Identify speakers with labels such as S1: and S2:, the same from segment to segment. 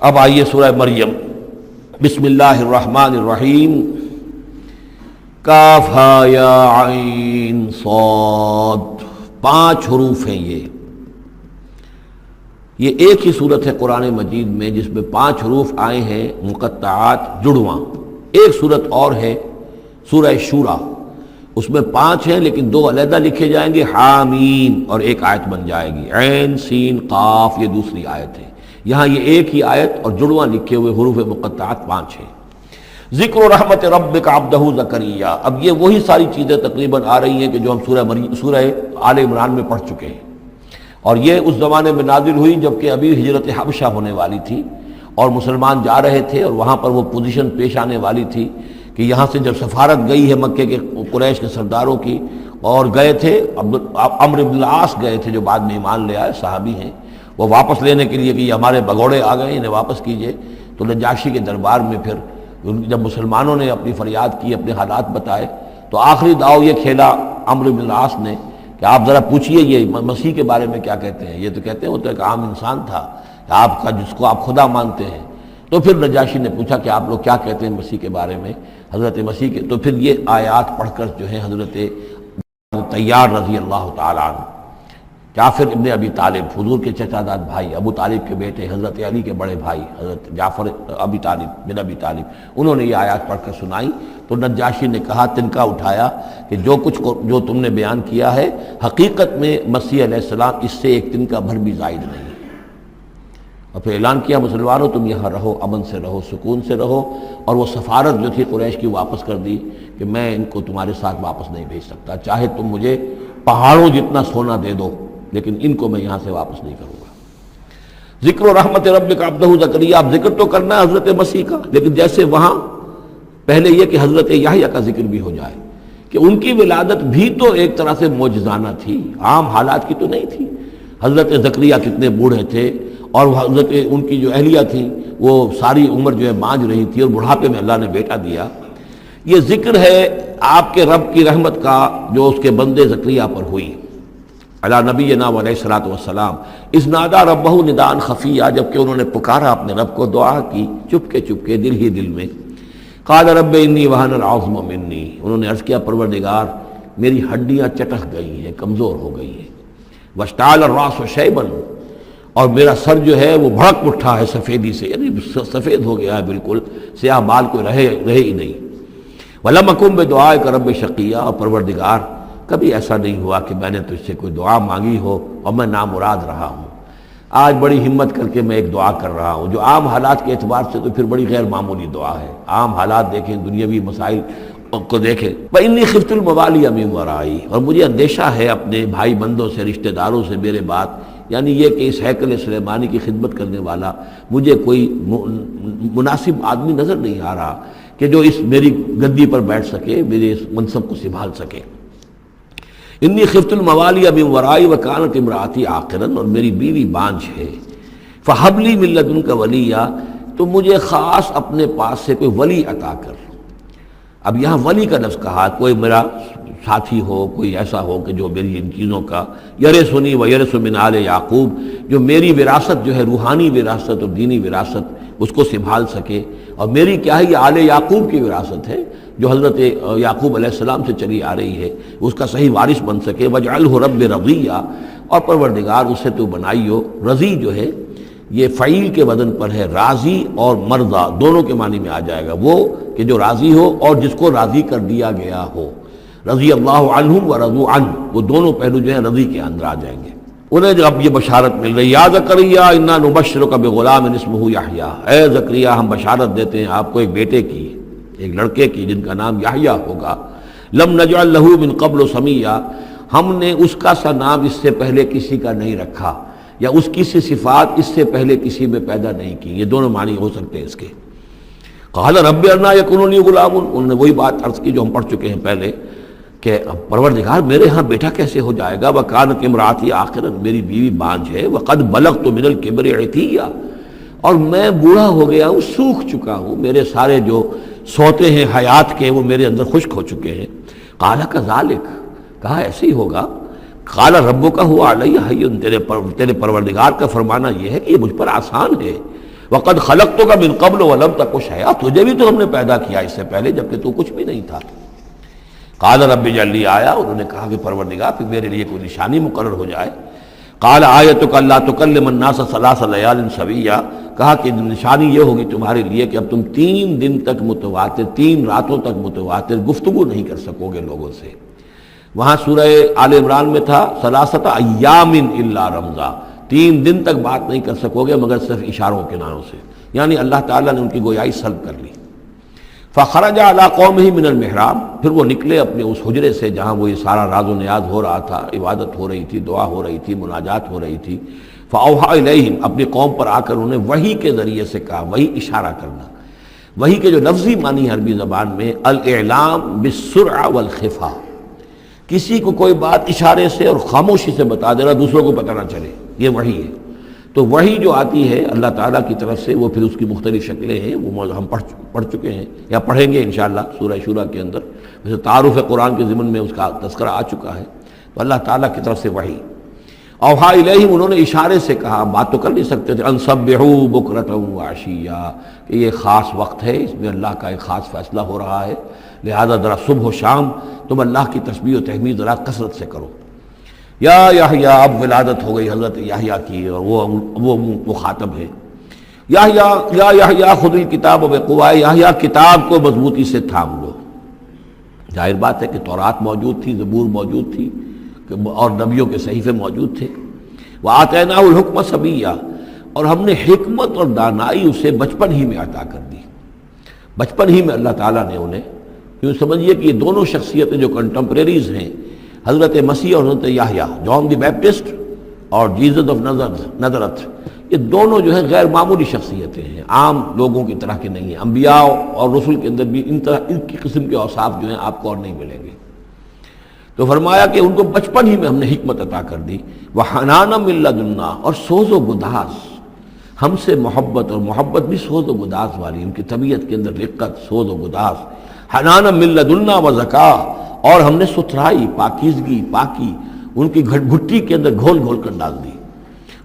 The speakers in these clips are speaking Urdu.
S1: اب آئیے سورہ مریم، بسم اللہ الرحمن الرحیم، کاف ہا یا عین صاد، 5 حروف ہیں یہ ایک ہی صورت ہے قرآن مجید میں جس میں 5 حروف آئے ہیں مقطعات جڑواں۔ ایک صورت اور ہے سورہ شورا، اس میں 5 ہیں لیکن 2 علیحدہ لکھے جائیں گے، حامیم، اور ایک آیت بن جائے گی، عین سین قاف، یہ دوسری آیت ہے۔ یہاں یہ ایک ہی آیت اور جڑواں لکھے ہوئے حروف مقطعات 5 ہیں۔ ذکر رحمت ربک عبدہ زکریا، اب یہ وہی ساری چیزیں تقریباً آ رہی ہیں کہ جو ہم سورہ آل عمران میں پڑھ چکے ہیں، اور یہ اس زمانے میں نازل ہوئی جبکہ ابھی ہجرت حبشہ ہونے والی تھی اور مسلمان جا رہے تھے، اور وہاں پر وہ پوزیشن پیش آنے والی تھی کہ یہاں سے جب سفارت گئی ہے مکے کے قریش کے سرداروں کی، اور گئے تھے عمرو بن العاص گئے تھے جو بعد میں ایمان لے آئے، صحابی ہیں، وہ واپس لینے کے لیے کہ یہ ہمارے بگوڑے آ گئے، انہیں واپس کیجئے۔ تو نجاشی کے دربار میں پھر جب مسلمانوں نے اپنی فریاد کی، اپنے حالات بتائے، تو آخری داؤ یہ کھیلا عمرو بن العاص نے کہ آپ ذرا پوچھئے یہ مسیح کے بارے میں کیا کہتے ہیں۔ یہ تو کہتے ہیں وہ تو ایک عام انسان تھا آپ کا جس کو آپ خدا مانتے ہیں۔ تو پھر نجاشی نے پوچھا کہ آپ لوگ کیا کہتے ہیں مسیح کے بارے میں، حضرت مسیح کے، تو پھر یہ آیات پڑھ کر جو ہے حضرت طیار رضی اللہ تعالیٰ عنہ، جعفر ابن ابی طالب، حضور کے چچا داد بھائی، ابو طالب کے بیٹے، حضرت علی کے بڑے بھائی حضرت جعفر ابی طالب بن ابی طالب، انہوں نے یہ آیات پڑھ کر سنائی۔ تو نجاشی نے کہا، تنکا اٹھایا کہ جو تم نے بیان کیا ہے حقیقت میں مسیح علیہ السلام اس سے ایک تنکا بھر بھی زائد نہیں ہے۔ اور پھر اعلان کیا، مسلمانوں تم یہاں رہو، امن سے رہو، سکون سے رہو، اور وہ سفارت جو تھی قریش کی واپس کر دی کہ میں ان کو تمہارے ساتھ واپس نہیں بھیج سکتا، چاہے تم مجھے پہاڑوں جتنا سونا دے دو لیکن ان کو میں یہاں سے واپس نہیں کروں گا۔ ذکر و رحمت ربک عبدہ زکریا، اب ذکر تو کرنا ہے حضرت مسیح کا، لیکن جیسے وہاں پہلے یہ کہ حضرت یحییٰ کا ذکر بھی ہو جائے کہ ان کی ولادت بھی تو ایک طرح سے معجزانہ تھی، عام حالات کی تو نہیں تھی۔ حضرت زکریا کتنے بوڑھے تھے، اور حضرت ان کی جو اہلیہ تھیں وہ ساری عمر جو ہے مانج رہی تھی، اور بڑھاپے میں اللہ نے بیٹا دیا۔ یہ ذکر ہے آپ کے رب کی رحمت کا جو اس کے بندے زکریا پر ہوئی، علی نبینا علیہ الصلوۃ والسلام، اذ نادى ربہ نداء خفیا، جبکہ انہوں نے پکارا اپنے رب کو، دعا کی چپکے چپکے دل ہی دل میں۔ قال رب انی وہن العظم منی، انہوں نے عرض کیا پروردگار میری ہڈیاں چٹک گئی ہیں، کمزور ہو گئی ہیں، واشتعل الراس شیبا، اور میرا سر جو ہے وہ بھڑک اٹھا ہے سفیدی سے، یعنی سفید ہو گیا ہے، بالکل سیاہ بال کوئی رہے ہی نہیں۔ ولم اکن بدعائک رب شقیا، اور پروردگار کبھی ایسا نہیں ہوا کہ میں نے تجھ سے کوئی دعا مانگی ہو اور میں نامراد رہا ہوں۔ آج بڑی ہمت کر کے میں ایک دعا کر رہا ہوں جو عام حالات کے اعتبار سے تو پھر بڑی غیر معمولی دعا ہے، عام حالات دیکھیں، دنیاوی مسائل کو دیکھیں۔ وَإِنِّي خِفْتُ الْمَوَالِيَ مِنْ وَرَائِي، اور مجھے اندیشہ ہے اپنے بھائی بندوں سے، رشتہ داروں سے میرے بعد، یعنی یہ کہ اس ہیکل سلیمانی کی خدمت کرنے والا مجھے کوئی مناسب آدمی نظر نہیں آ رہا کہ جو اس میری گدی پر بیٹھ سکے، میرے اس منصب کو سنبھال سکے۔ انی خفت الموالی من ورائی وکانت امراتی عاقرا، اور میری بیوی بانجھ ہے، فہب لی من لدنک ولیا، تو مجھے خاص اپنے پاس سے کوئی ولی عطا کر۔ اب یہاں ولی کا لفظ کہا، کوئی میرا ساتھی ہو، کوئی ایسا ہو کہ جو میری ان چیزوں کا یرثنی و یرث من آل یعقوب، جو میری وراثت جو ہے روحانی وراثت اور دینی وراثت اس کو سنبھال سکے، اور میری کیا ہے یہ آل یعقوب کی وراثت ہے جو حضرت یعقوب علیہ السلام سے چلی آ رہی ہے، اس کا صحیح وارث بن سکے۔ وجعلہ رب رضیہ، اور پروردگار اسے تو بنائی ہو، رضی جو ہے یہ فعیل کے وزن پر ہے، راضی اور مرضی دونوں کے معنی میں آ جائے گا، وہ کہ جو راضی ہو اور جس کو راضی کر دیا گیا ہو، رضی اللہ عنہم ورضوا عنہ، وہ دونوں پہلو جو ہیں رضی کے اندر آ جائیں گے۔ انہیں جب یہ بشارت مل رہی، یا زکریا انا نبشرک بغلام اسمہ یحییٰ، اے زکریا ہم بشارت دیتے ہیں آپ کو ایک بیٹے کی، ایک لڑکے کی جن کا نام یحییٰ ہوگا، لم نجعل لہ من قبل سمیہ، ہم نے اس کا سا نام اس سے پہلے کسی کا نہیں رکھا، یا اس کی سی صفات اس سے پہلے کسی میں پیدا نہیں کی، یہ دونوں معنی ہو سکتے ہیں اس کے۔ قال رب انا یکون لی غلام، انہوں نے وہی بات عرض کی جو ہم پڑھ چکے ہیں پہلے کہ پروردگار میرے ہاں بیٹا کیسے ہو جائے گا، وکانت امراتی عاقرا، میری بیوی بانجھ ہے، وقد بلغت من الکبر عتیہ، اور میں بوڑھا ہو گیا ہوں، سوکھ چکا ہوں، میرے سارے جو سوتے ہیں حیات کے وہ میرے اندر خشک ہو چکے ہیں۔ قال کذالک، کہا ایسے ہی ہوگا۔ قال ربک هو علی ہین، تیرے پروردگار کا فرمانا یہ ہے کہ یہ مجھ پر آسان ہے۔ وقد خلقتک من قبل ولم تک شیئا، تجھے بھی تو ہم نے پیدا کیا اس سے پہلے جبکہ تو کچھ بھی نہیں تھا۔ قال رب اجعل لی آیہ، انہوں نے کہا کہ پروردگار پھر میرے لیے کوئی نشانی مقرر ہو جائے۔ قال آیتک الا تکلم الناس ثلاث لیال سویا، کہا کہ نشانی یہ ہوگی تمہارے لیے کہ اب تم 3 دن تک متواتر، 3 راتوں تک متواتر گفتگو نہیں کر سکو گے لوگوں سے۔ وہاں سورہ آل عمران میں تھا ثلاثۃ ایام الا رمزا، 3 دن تک بات نہیں کر سکو گے مگر صرف اشاروں کے ناموں سے، یعنی اللہ تعالیٰ نے ان کی گویائی سلب کر لی۔ فخرج علی قومہ من المحراب، پھر وہ نکلے اپنے اس حجرے سے جہاں وہ یہ سارا راز و نیاز ہو رہا تھا، عبادت ہو رہی تھی، دعا ہو رہی تھی، مناجات ہو رہی تھی۔ فاوحی الیہم، اپنی قوم پر آ کر انہیں وحی کے ذریعے سے کہا، وحی اشارہ کرنا۔ وحی کے جو لفظی معنی عربی زبان میں الاعلام بالسرعہ والخفا، کسی کو کوئی بات اشارے سے اور خاموشی سے بتا دینا، دوسروں کو پتہ نہ چلے، یہ وحی ہے۔ تو وحی جو آتی ہے اللہ تعالیٰ کی طرف سے، وہ پھر اس کی مختلف شکلیں ہیں، وہ ہم پڑھ چکے ہیں یا پڑھیں گے انشاءاللہ سورہ شورا کے اندر، جیسے تعارف قرآن کے ضمن میں اس کا تذکرہ آ چکا ہے۔ تو اللہ تعالیٰ کی طرف سے وحی۔ اوحا الیہم، انہوں نے اشارے سے کہا، بات تو کر نہیں سکتے تھے، ان سبحوا بکرۃ وعشیا، کہ یہ خاص وقت ہے، اس میں اللہ کا ایک خاص فیصلہ ہو رہا ہے، لہذا ذرا صبح و شام تم اللہ کی تسبیح و تحمید ذرا کثرت سے کرو۔ یا یحییٰ، اب ولادت ہو گئی حضرت یحییٰ کی، اور وہ مخاطب ہے۔ یا یحییٰ خذ الکتاب بقوۃ، یحییٰ کتاب کو مضبوطی سے تھام لو۔ ظاہر بات ہے کہ تورات موجود تھی، زبور موجود تھی، اور نبیوں کے صحیفے موجود تھے۔ وآتیناہ الحکم صبیہ، اور ہم نے حکمت اور دانائی اسے بچپن ہی میں عطا کر دی، بچپن ہی میں اللہ تعالیٰ نے انہیں، کیوں سمجھیے کہ یہ دونوں شخصیتیں جو کنٹمپریریز ہیں، حضرت مسیح اور حضرت یحییٰ، جان دی بیپٹسٹ اور جیزس آف نزرت، یہ دونوں جو ہے غیر معمولی شخصیتیں ہیں، عام لوگوں کی طرح کے نہیں ہیں۔ انبیاء اور رسل کے اندر بھی ان کی قسم کے اوصاف جو ہیں آپ کو اور نہیں ملیں گے۔ تو فرمایا کہ ان کو بچپن ہی میں ہم نے حکمت عطا کر دی۔ وحنانا من لدنا، اور سوز و گداز، ہم سے محبت، اور محبت بھی سوز و گداز والی، ان کی طبیعت کے اندر رقت، سوز و گداز۔ حنانا من لدنا وزکا، اور ہم نے ستھرائی، پاکیزگی، پاکی ان کی گھٹی کے اندر گھول گھول کر ڈال دی۔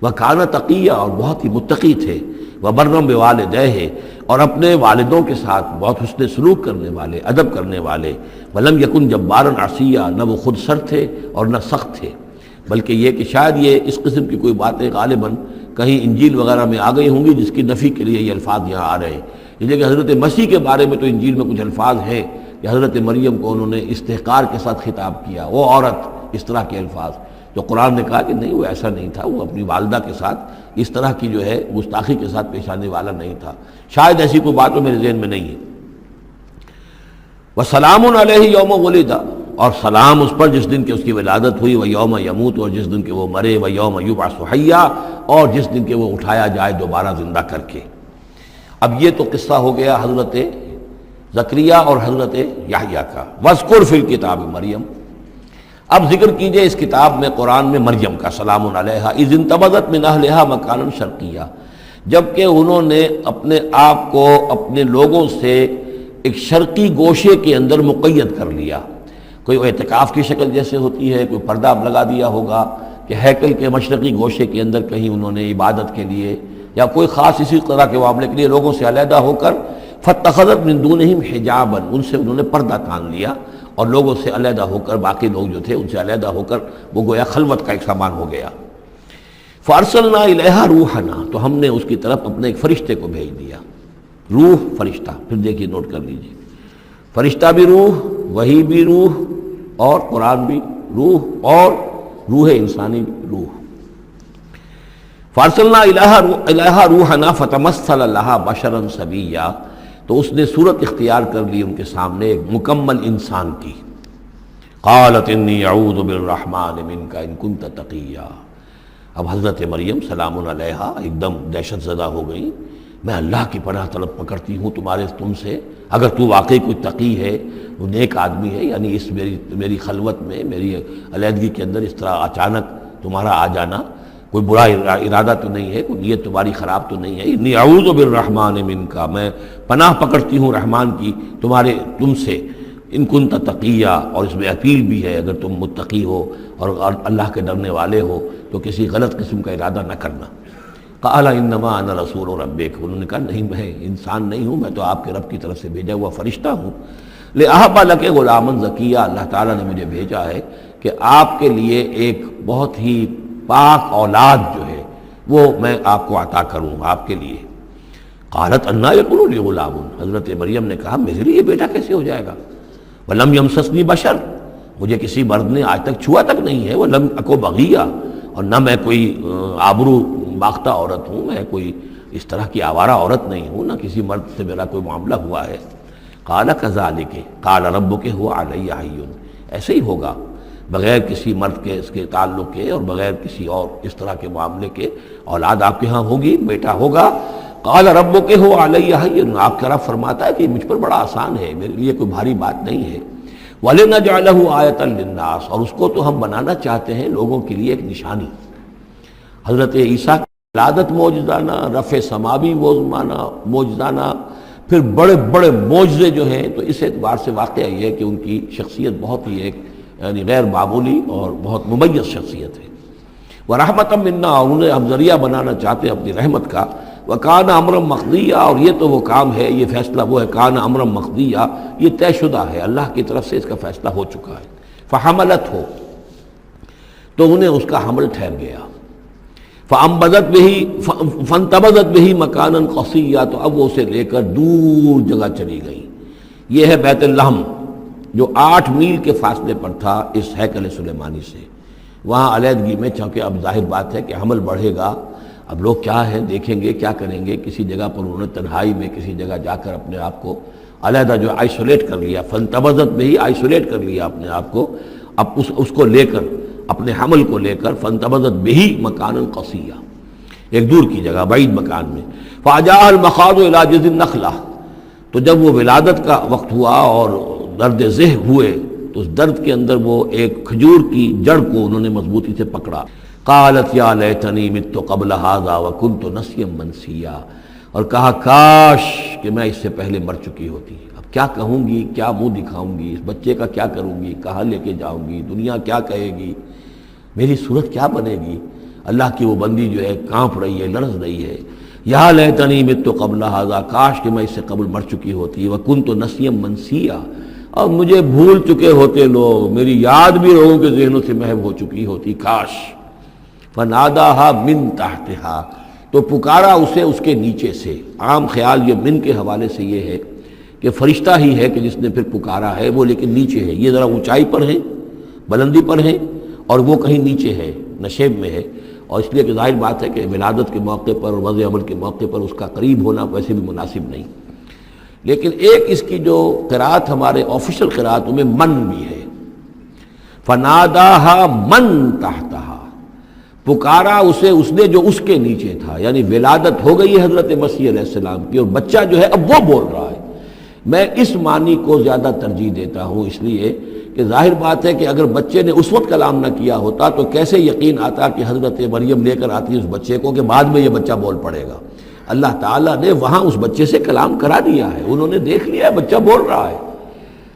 S1: وکانا تقیہ، اور بہت ہی متقی تھے۔ وبرم بوالدیہ، اور اپنے والدوں کے ساتھ بہت حسن سلوک کرنے والے، ادب کرنے والے۔ ولم یکن جبارا عصیا، نہ وہ خود سر تھے اور نہ سخت تھے، بلکہ یہ کہ شاید یہ اس قسم کی کوئی باتیں غالباً کہیں انجیل وغیرہ میں آ گئی ہوں گی جس کی نفی کے لیے یہ الفاظ یہاں آ رہے ہیں۔ اس لیے کہ حضرت مسیح کے بارے میں تو انجیل میں کچھ الفاظ ہیں کہ حضرت مریم کو انہوں نے استحقار کے ساتھ خطاب کیا، وہ عورت، اس طرح کے الفاظ، تو قرآن نے کہا کہ نہیں، وہ ایسا نہیں تھا، وہ اپنی والدہ کے ساتھ اس طرح کی جو ہے گستاخی کے ساتھ پیش آنے والا نہیں تھا۔ شاید ایسی کوئی بات تو میرے ذہن میں نہیں ہے۔ وسلام علیہ یوم ولد، اور سلام اس پر جس دن کہ اس کی ولادت ہوئی، و یوم یموت، اور جس دن کہ وہ مرے، و یوم یبعث حیا، اور جس دن کہ وہ اٹھایا جائے دوبارہ زندہ کر کے۔ اب یہ تو قصہ ہو گیا حضرت زکریا اور حضرت یحییٰ کا۔ وذکر فی الکتاب مریم، اب ذکر کیجئے اس کتاب میں، قرآن میں، مریم کا، سلام علیہا اذ انتبذت من اہلہا مکانا شرقیہ، جبکہ انہوں نے اپنے آپ کو اپنے لوگوں سے ایک شرقی گوشے کے اندر مقید کر لیا۔ کوئی اعتکاف کی شکل جیسے ہوتی ہے، کوئی پردہ لگا دیا ہوگا کہ ہیکل کے مشرقی گوشے کے اندر کہیں انہوں نے عبادت کے لیے یا کوئی خاص اسی طرح کے معاملے کے لیے لوگوں سے علیحدہ ہو کر، فاتخذت من دونہم حجابا، ان سے انہوں نے پردہ تان لیا، اور لوگوں سے علیحدہ ہو کر، باقی لوگ جو تھے ان سے علیحدہ ہو کر وہ گویا خلوت کا ایک سامان ہو گیا۔ فارسلنا الیہا روحنا، تو ہم نے اس کی طرف اپنے ایک فرشتے کو بھیج دیا۔ روح، فرشتہ، پھر دیکھیے نوٹ کر لیجیے، فرشتہ بھی روح، وحی بھی روح، اور قرآن بھی روح، اور روح انسانی بھی روح۔ فارسلنا الیہا روحنا فتمثل لہا بشرا سویا، تو اس نے صورت اختیار کر لی ان کے سامنے ایک مکمل انسان کی۔ قالت انی اعوذ بالرحمن منک ان کنت تقیا، اب حضرت مریم سلام علیہا ایک دم دہشت زدہ ہو گئی، میں اللہ کی پناہ طلب پکڑتی ہوں تم سے، اگر تو واقعی کوئی تقی ہے، وہ نیک آدمی ہے، یعنی اس میری خلوت میں، میری علیحدگی کے اندر اس طرح اچانک تمہارا آ جانا کوئی برا ارادہ تو نہیں ہے، کوئی نیت تمہاری خراب تو نہیں ہے۔ انی اعوذ بالرحمن منک، میں پناہ پکڑتی ہوں رحمان کی تم سے، ان کنت تقیہ، اور اس میں اپیل بھی ہے اگر تم متقی ہو اور اللہ کے ڈرنے والے ہو تو کسی غلط قسم کا ارادہ نہ کرنا۔ قال انما انا رسول ربک، انہوں نے کہا نہیں میں انسان نہیں ہوں، میں تو آپ کے رب کی طرف سے بھیجا ہوا فرشتہ ہوں، لأہب لک غلاما زکیہ، اللہ تعالیٰ نے مجھے بھیجا ہے کہ آپ کے لیے ایک بہت ہی پاک اولاد جو ہے وہ میں آپ کو عطا کروں آپ کے لیے۔ قالت انا یکون لی غلام، حضرت مریم نے کہا میرے لیے بیٹا کیسے ہو جائے گا، ولم یمسسنی بشر، مجھے کسی مرد نے آج تک چھوا تک نہیں ہے، ولم اکو بغیہ، اور نہ میں کوئی آبرو باختہ عورت ہوں، میں کوئی اس طرح کی آوارہ عورت نہیں ہوں، نہ کسی مرد سے میرا کوئی معاملہ ہوا ہے۔ قال کذالک قال ربک هو علی ہین، ایسے ہی ہوگا بغیر کسی مرد کے اس کے تعلق کے اور بغیر کسی اور اس طرح کے معاملے کے اولاد آپ کے ہاں ہوگی، بیٹا ہوگا۔ قال ربک هو علی ہین، آپ کا رب فرماتا ہے کہ مجھ پر بڑا آسان ہے، میرے لیے کوئی بھاری بات نہیں ہے۔ وَلِنَجْعَلَهُ آیَةً لِلنَّاسِ، اور اس کو تو ہم بنانا چاہتے ہیں لوگوں کے لیے ایک نشانی۔ حضرت عیسیٰ کی ولادت معجزانہ، رفع سماوی معجزانہ، پھر بڑے بڑے معجزے جو ہیں، تو اس اعتبار سے واقعہ یہ ہے کہ ان کی شخصیت بہت ہی ایک یعنی غیر معمولی اور بہت ممیز شخصیت ہے۔ وَرَحْمَةً مِنَّا، اور انہیں ہم ذریعہ بنانا چاہتے ہیں اپنی رحمت کا۔ وَكَانَ أَمْرًا مَقْضِيًّا، اور یہ تو وہ کام ہے، یہ فیصلہ وہ ہے، کان امرا مقضیہ، یہ طے شدہ ہے، اللہ کی طرف سے اس کا فیصلہ ہو چکا ہے۔ فحملتہ، تو انہیں اس کا حمل ٹھہر گیا۔ فانبذت بہ، فانتبذت بہ مکانا قصیا، تو اب وہ اسے لے کر دور جگہ چلی گئی۔ یہ ہے بیت لحم جو 8 میل کے فاصلے پر تھا اس ہیکل سلیمانی سے، وہاں علیحدگی میں، چونکہ اب ظاہر بات ہے کہ حمل بڑھے گا، اب لوگ کیا ہے دیکھیں گے کیا کریں گے، کسی جگہ پر انہوں نے تنہائی میں کسی جگہ جا کر اپنے آپ کو علیحدہ جو آئسولیٹ کر لیا، فانتبذت بہ، آئسولیٹ کر لیا اپنے آپ کو، اب اس کو لے کر، اپنے حمل کو لے کر، فانتبذت بہ مکانا قصیا، ایک دور کی جگہ بعید مکان میں۔ فاجاء المخاض الی جذع النخلہ، تو جب وہ ولادت کا وقت ہوا اور درد ذہ ہوئے تو اس درد کے اندر وہ ایک کھجور کی جڑ کو انہوں نے مضبوطی سے پکڑا۔ قالت یا لیتنی مت قبل ھذا وکنت نسیا منسیا، اور کہا کاش کہ میں اس سے پہلے مر چکی ہوتی، اب کیا کہوں گی، کیا منہ دکھاؤں گی، اس بچے کا کیا کروں گی، کہاں لے کے جاؤں گی، دنیا کیا کہے گی، میری صورت کیا بنے گی۔ اللہ کی وہ بندی جو ہے کانپ رہی ہے، لرز رہی ہے، یا لیتنی مت قبل ھذا، کاش کہ میں اس سے قبل مر چکی ہوتی، وکنت نسیا منسیا، اور مجھے بھول چکے ہوتے لوگ، میری یاد بھی لوگوں کے ذہنوں سے محو ہو چکی ہوتی، کاش۔ فناداها من تحتها، تو پکارا اسے اس کے نیچے سے۔ عام خیال یہ من کے حوالے سے یہ ہے کہ فرشتہ ہی ہے کہ جس نے پھر پکارا ہے، وہ لیکن نیچے ہے، یہ ذرا اونچائی پر ہے، بلندی پر ہے، اور وہ کہیں نیچے ہے، نشیب میں ہے، اور اس لیے کہ ظاہر بات ہے کہ ولادت کے موقع پر اور وضع عمل کے موقع پر اس کا قریب ہونا ویسے بھی مناسب نہیں۔ لیکن ایک اس کی جو قرات ہمارے آفیشل قراتوں میں من بھی ہے، فناداها من تحتها، پکارا اسے اس نے جو اس کے نیچے تھا، یعنی ولادت ہو گئی ہے حضرت مسیح علیہ السلام کی، اور بچہ جو ہے اب وہ بول رہا ہے۔ میں اس معنی کو زیادہ ترجیح دیتا ہوں، اس لیے کہ ظاہر بات ہے کہ اگر بچے نے اس وقت کلام نہ کیا ہوتا تو کیسے یقین آتا کہ حضرت مریم لے کر آتی اس بچے کو کہ بعد میں یہ بچہ بول پڑے گا۔ اللہ تعالیٰ نے وہاں اس بچے سے کلام کرا دیا ہے، انہوں نے دیکھ لیا ہے بچہ بول رہا ہے،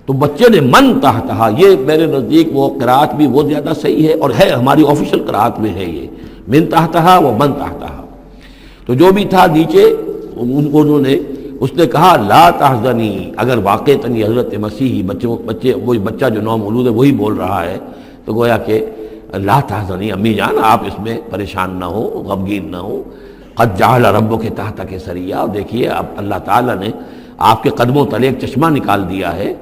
S1: تو بچے نے من تحتہا، یہ میرے نزدیک وہ قرات بھی وہ زیادہ صحیح ہے، اور ہے ہماری آفیشل قرات میں ہے یہ من تحتہا و من تحتہا۔ تو جو بھی تھا نیچے، انہوں نے اس نے کہا لا تحزنی، اگر واقعتاً یہ حضرت مسیح بچے وہی بچہ جو نو مولود ہے وہی بول رہا ہے، تو گویا کہ لا تحزنی، امی جان آپ اس میں پریشان نہ ہو، غمگین نہ ہو، قد جعل ربک تحتک سریا، اور دیکھیے اب اللہ تعالیٰ نے آپ کے قدموں تلے ایک چشمہ نکال دیا ہے،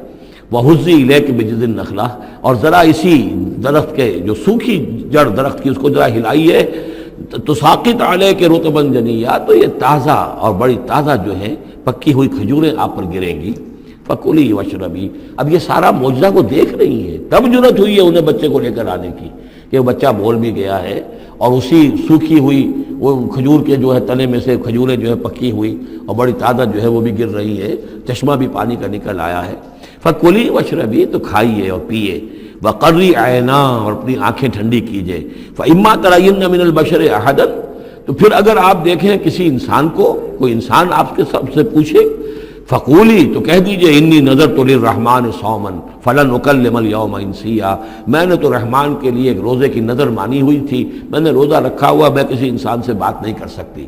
S1: وَحُزِّ إِلَيْكِ بِجِذِعِ النَّخْلَةِ، اور ذرا اسی درخت کے جو سوکھی جڑ درخت کی اس کو ذرا ہلائیے، تُسَاقِطْ عَلَيْكِ رُطْبًا جَنِيًّا، تو یہ تازہ اور بڑی تازہ جو ہیں پکی ہوئی کھجوریں آپ پر گریں گی، فَكُلِي وَاشْرَبِي۔ اب یہ سارا معجزہ وہ دیکھ رہی ہے، تب جرأت ہوئی ہے انہیں بچے کو لے کر آنے کی کہ وہ بچہ بول بھی گیا ہے، اور اسی سوکھی ہوئی وہ کھجور کے جو ہے تنے میں سے کھجوریں جو ہے پکی ہوئی اور بڑی تازہ جو ہے وہ بھی گر رہی ہے، چشمہ بھی پانی کا نکل آیا ہے۔ فَكُلِي وَاشْرَبِي، تو کھائیے اور پیئے، وَقَرِّ عَيْنَا، اور اپنی آنکھیں ٹھنڈی کیجئے، فَإِمَّا تَرَيِنَّ مِنَ الْبَشَرِ أَحَدًا، تو پھر اگر آپ دیکھیں کسی انسان کو، کوئی انسان آپ کے سب سے پوچھے، فقولی تو کہہ دیجئے انی نذرت للرحمن صوما فلن اکلم اليوم انسیا، میں نے تو رحمان کے لیے ایک روزے کی نذر مانی ہوئی تھی، میں نے روزہ رکھا ہوا، میں کسی انسان سے بات نہیں کر سکتی۔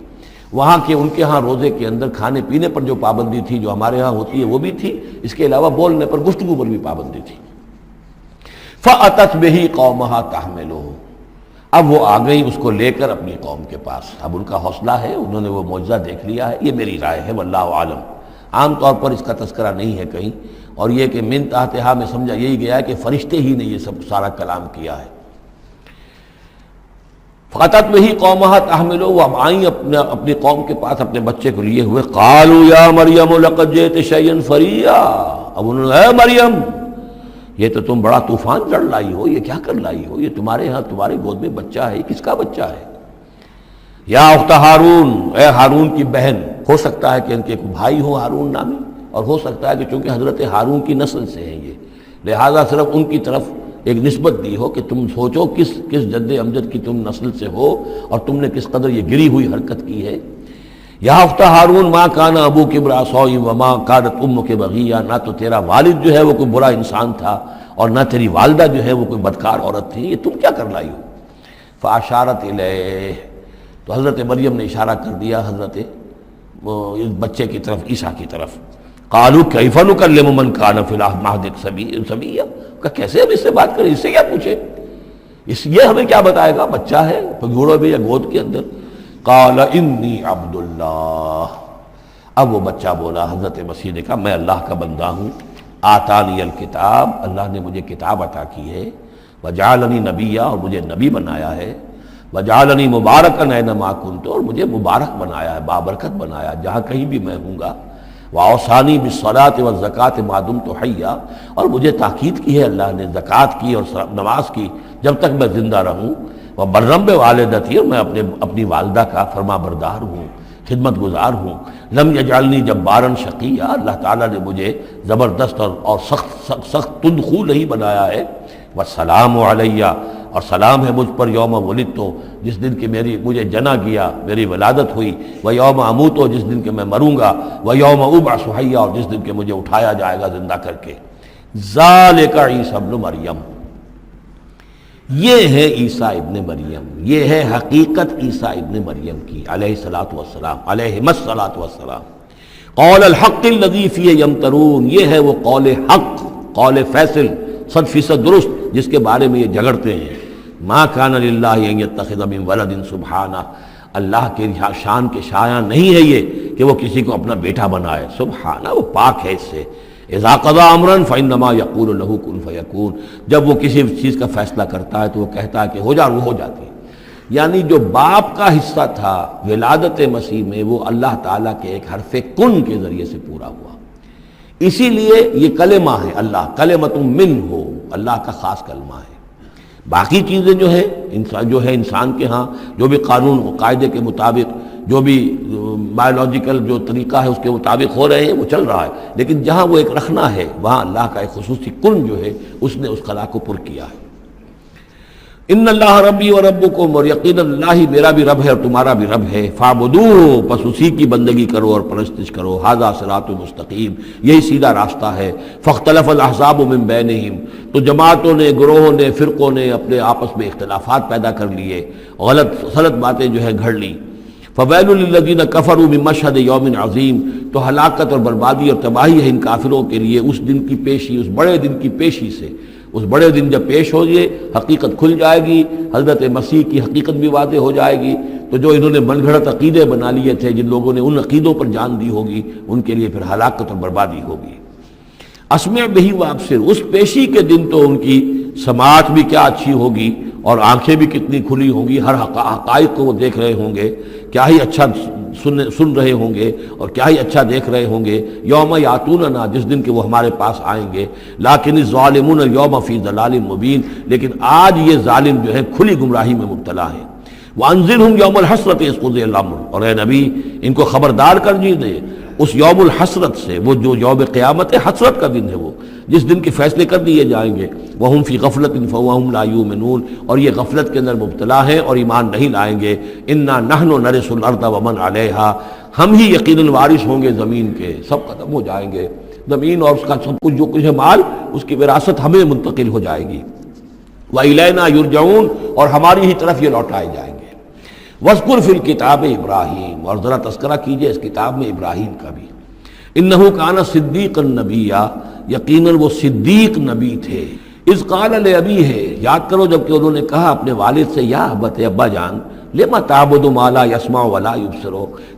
S1: وہاں کے ان کے ہاں روزے کے اندر کھانے پینے پر جو پابندی تھی جو ہمارے ہاں ہوتی ہے وہ بھی تھی، اس کے علاوہ بولنے پر گفتگو پر بھی پابندی تھی۔ فأتت بہ قومہا تحملہ، اب وہ آ گئی اس کو لے کر اپنی قوم کے پاس۔ اب ان کا حوصلہ ہے، انہوں نے وہ معجزہ دیکھ لیا ہے، یہ میری رائے ہے، واللہ عالم۔ عام طور پر اس کا تذکرہ نہیں ہے کہیں، اور یہ کہ من تحتہا میں سمجھا یہی گیا ہے کہ فرشتے ہی نے یہ سب سارا کلام کیا ہے۔ فاتت بہ قومہا تحملہ، وہ اب آئیں اپنی قوم کے پاس اپنے بچے کو لیے ہوئے۔ قالوا یا مریم لقد جئت شیئا فریا، اب انہوں نے اے مریم یہ تو تم بڑا طوفان چڑھ لائی ہو، یہ کیا کر لائی ہو، یہ تمہارے ہاں تمہارے گود میں بچہ ہے، یہ کس کا بچہ ہے؟ یا اخت ہارون، اے ہارون کی بہن، ہو سکتا ہے کہ ان کے کوئی بھائی ہو ہارون نامی، اور ہو سکتا ہے کہ چونکہ حضرت ہارون کی نسل سے ہیں یہ، لہذا صرف ان کی طرف ایک نسبت دی ہو کہ تم سوچو کس جد امجد کی تم نسل سے ہو اور تم نے کس قدر یہ گری ہوئی حرکت کی ہے۔ یا اخت ہارون ما کان ابوک امرأ سوء وما کانت امک بغیہ، نہ تو تیرا والد جو ہے وہ کوئی برا انسان تھا اور نہ تیری والدہ جو ہے وہ کوئی بدکار عورت تھی، یہ تم کیا کر لائی ہو؟ فاشارت الیہ، تو حضرت مریم نے اشارہ کر دیا حضرت اس بچے کی طرف، عیسیٰ کی طرف۔ قالوا کیف نکلم من کان فی المہد صبیا، کہ کیسے ہم اس سے بات کریں، اس سے کیا پوچھیں، یہ ہمیں کیا بتائے گا، بچہ ہے پگھوڑوں میں یا گود کے اندر۔ قال انی عبد اللہ، اب وہ بچہ بولا، حضرت مسیح نے کہا میں اللہ کا بندہ ہوں، آتانی الکتاب، اللہ نے مجھے کتاب عطا کی ہے، وجعلنی نبیا، اور مجھے نبی بنایا ہے، وجعلنی مبارکا اینما کنت، اور مجھے مبارک بنایا ہے، بابرکت بنایا جہاں کہیں بھی میں ہوں گا، واوصانی بالصلاۃ والزکاۃ ما دمت حیا، اور مجھے تاکید کی ہے اللہ نے زکوٰۃ کی اور نماز کی جب تک میں زندہ رہوں، وبرم بوالدتی، اور میں اپنی والدہ کا فرما بردار ہوں، خدمت گزار ہوں، لم یجعلنی جبارا شقیا، اللہ تعالیٰ نے مجھے زبردست اور سخت تندخو نہیں بنایا ہے، والسلام علیہ، اور سلام ہے مجھ پر یوم ولدت، جس دن کہ مجھے جنا گیا، میری ولادت ہوئی، و یوم اموت، جس دن کہ میں مروں گا، و یوم ابعث حیا، اور جس دن کہ مجھے اٹھایا جائے گا زندہ کر کے۔ ذالک عیسی ابن مریم، یہ ہے عیسیٰ ابن مریم، یہ ہے حقیقت عیسیٰ ابن مریم کی علیہ الصلاۃ والسلام، علیہم الصلاۃ والسلام۔ قول الحق الذی فیہ یمترون، یہ ہے وہ قول حق، قول فیصل 100% درست جس کے بارے میں یہ جھگڑتے ہیں۔ ما کان للہ ان یتخذ من ولد سبحانہ، اللہ کے شان کے شایع نہیں ہے یہ کہ وہ کسی کو اپنا بیٹا بنائے، سبحانہ، وہ پاک ہے اس سے۔ اذا قضى امرا فانما يقول له كن فيكون، جب وہ کسی چیز کا فیصلہ کرتا ہے تو وہ کہتا ہے کہ ہو جا، وہ ہو جاتی ہے۔ یعنی جو باپ کا حصہ تھا ولادت مسیح میں وہ اللہ تعالیٰ کے ایک حرف کن کے ذریعے سے پورا ہوا، اسی لیے یہ کلمہ ہے، اللہ کلمۃ من ہو، اللہ کا خاص کلمہ ہے۔ باقی چیزیں جو ہے انسان کے ہاں جو بھی قانون و قاعدے کے مطابق، جو بھی بایولوجیکل جو طریقہ ہے اس کے مطابق ہو رہے ہیں وہ چل رہا ہے، لیکن جہاں وہ ایک رکھنا ہے وہاں اللہ کا ایک خصوصی کن جو ہے اس نے اس خلا کو پر کیا ہے۔ ان اللہ ربی و ربکم، اور یقین اللہ ہی میرا بھی رب ہے اور تمہارا بھی رب ہے، فاعبدوہ، پس اسی کی بندگی کرو اور پرستش کرو، ھذا صراط مستقیم، یہی سیدھا راستہ ہے۔ فاختلف الاحزاب من بینہم، تو جماعتوں نے، گروہوں نے، فرقوں نے اپنے آپس میں اختلافات پیدا کر لیے، غلط باتیں جو ہے گھڑ لی۔ فویل للذین کفروا من مشہد یوم عظیم، تو ہلاکت اور بربادی اور تباہی ہے ان کافروں کے لیے اس دن کی پیشی، اس بڑے دن کی پیشی سے۔ اس بڑے دن جب پیش ہو یہ حقیقت کھل جائے گی، حضرت مسیح کی حقیقت بھی واضح ہو جائے گی، تو جو انہوں نے من گھڑت عقیدے بنا لیے تھے، جن لوگوں نے ان عقیدوں پر جان دی ہوگی، ان کے لیے پھر ہلاکت اور بربادی ہوگی۔ اسمع بہ وابصر، اس پیشی کے دن تو ان کی سماعت بھی کیا اچھی ہوگی اور آنکھیں بھی کتنی کھلی ہوں گی، ہر حقائق کو وہ دیکھ رہے ہوں گے، کیا ہی اچھا سن رہے ہوں گے اور کیا ہی اچھا دیکھ رہے ہوں گے۔ یوم یاتوننا، جس دن کہ وہ ہمارے پاس آئیں گے، لیکن الظالمون اليوم فی ضلال مبین، لیکن آج یہ ظالم جو ہے کھلی گمراہی میں مبتلا ہیں۔ وانذرہم یوم الحسرۃ اذ قضی الامر، اور اے نبی ان کو خبردار کر دیجیے اس یوم الحسرت سے، وہ جو یوم قیامت ہے، حسرت کا دن ہے وہ، جس دن کے فیصلے کر دیے جائیں گے۔ وہم فی غفلۃ فہم لا یؤمنون، اور یہ غفلت کے اندر مبتلا ہیں اور ایمان نہیں لائیں گے۔ انا نحن نرث الارض ومن علیہا، ہم ہی یقیناً وارث ہوں گے زمین کے، سب ختم ہو جائیں گے، زمین اور اس کا سب کچھ جو کچھ ہے مال، اس کی وراثت ہمیں منتقل ہو جائے گی۔ وَإِلَيْنَا يُرْجَعُونَ، اور ہماری ہی طرف یہ لوٹائے جائیں گے۔ وَاذْكُرْ فِي الْكِتَابِ ابراہیم، اور ذرا تذکرہ کیجئے اس کتاب میں ابراہیم کا بھی۔ انہ کان صدیقا نبیا، یقیناً وہ صدیق نبی تھے۔ اذ قال لابیہ، یاد کرو جب کہ انہوں نے کہا اپنے والد سے، یا ابت، ابا جان، لما تعبد ما لا يسمع ولا يبصر،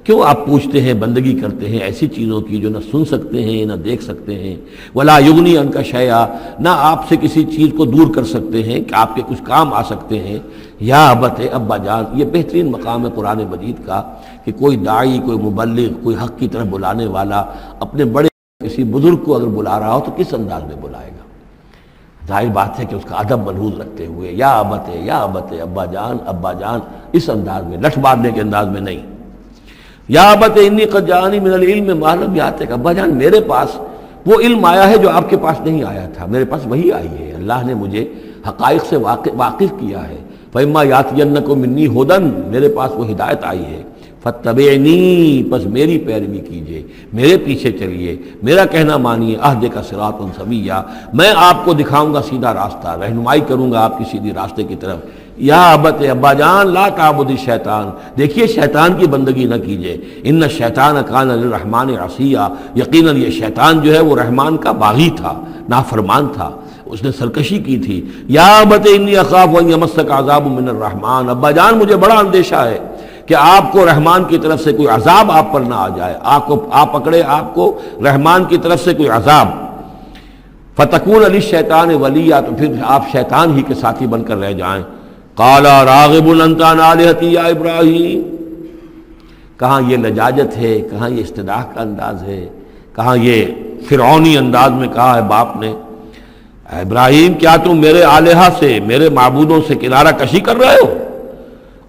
S1: کیوں آپ پوچھتے ہیں، بندگی کرتے ہیں ایسی چیزوں کی جو نہ سن سکتے ہیں نہ دیکھ سکتے ہیں، ولا یغنی عنک شیئا، نہ آپ سے کسی چیز کو دور کر سکتے ہیں کہ آپ کے کچھ کام آ سکتے ہیں۔ یا ابت، ابا جان، یہ بہترین مقام ہے قرآن مجید کا کہ کوئی داعی، کوئی مبلغ، کوئی حق کی طرف بلانے والا اپنے بڑے کسی بزرگ کو اگر بلا رہا ہو تو کس انداز میں بلائے گا؟ ظاہر بات ہے کہ اس کا ادب ملحوظ رکھتے ہوئے، یا ابت، یا ابت، ابا جان، ابا جان، اس انداز میں، لٹھ مارنے کے انداز میں نہیں۔ یا ابت انی قد جاءنی من العلم ما لم یاتک، ابا جان میرے پاس وہ علم آیا ہے جو آپ کے پاس نہیں آیا تھا، میرے پاس وہی آئی ہے، اللہ نے مجھے حقائق سے واقف کیا ہے۔ فإما یاتینکم منی ھدی، میرے پاس وہ ہدایت آئی ہے، فاتبعنی، پس میری پیروی کیجئے، میرے پیچھے چلیے، میرا کہنا مانیے، اہدک صراطا سویا، میں آپ کو دکھاؤں گا سیدھا راستہ، رہنمائی کروں گا آپ کی سیدھی راستے کی طرف۔ یا ابت، ابا جان، لا تعبد الشیطان، دیکھیے شیطان کی بندگی نہ کیجئے، ان الشیطان کان للرحمن عصیا، یقیناً یہ شیطان جو ہے وہ رحمان کا باغی تھا، نافرمان تھا، اس نے سرکشی کی تھی۔ یا ابت انی اخاف ان یمسک عذاب من الرحمن، ابا جان مجھے بڑا اندیشہ ہے کہ آپ کو رحمان کی طرف سے کوئی عذاب آپ پر نہ آ جائے، آپ پکڑے آپ کو رحمان کی طرف سے کوئی عذاب، فتکون للشیطان ولیا، تو پھر آپ شیطان ہی کے ساتھی بن کر رہ جائیں۔ قال راغب انت عن آلہتی یا ابراہیم، کہاں یہ لجاجت ہے، کہاں یہ استدعاء کا انداز ہے، کہاں یہ فرعونی انداز میں کہا ہے باپ نے، اے ابراہیم کیا تم میرے آلہہ سے، میرے معبودوں سے کنارہ کشی کر رہے ہو؟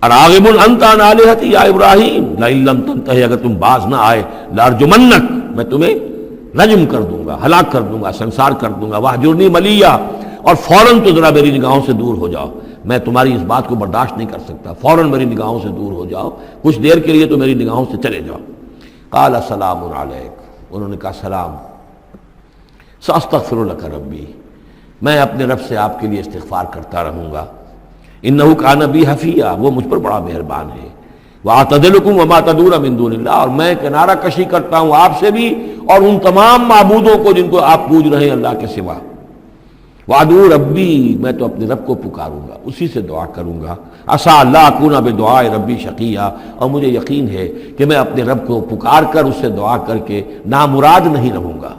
S1: راغب انت عن آلہتی یا ابراہیم لئن لم تنتہی، اگر تم باز نہ آئے، لارجمنک، میں تمہیں رجم کر دوں گا، ہلاک کر دوں گا، سنسار کر دوں گا، واہجرنی ملیہ، اور فوراً تو ذرا میری نگاہوں سے دور ہو جاؤ، میں تمہاری اس بات کو برداشت نہیں کر سکتا، فوراً میری نگاہوں سے دور ہو جاؤ، کچھ دیر کے لیے تو میری نگاہوں سے چلے جاؤ۔ قال سلام علیک، انہوں نے کہا سلام، ساستغفر لک ربی، میں اپنے رب سے آپ کے لیے استغفار کرتا رہوں گا، انہ کان بی حفیہ، وہ مجھ پر بڑا مہربان ہے، واعتزلکم وما تدعون من دون اللہ، اور میں کنارہ کشی کرتا ہوں آپ سے بھی اور ان تمام معبودوں کو جن کو آپ پوج رہے ہیں اللہ کے سوا۔ وادعو ربی، میں تو اپنے رب کو پکاروں گا، اسی سے دعا کروں گا، عسیٰ اللہ اکون بدعاء ربی شقیہ، اور مجھے یقین ہے کہ میں اپنے رب کو پکار کر اس سے دعا کر کے نامراد نہیں رہوں گا۔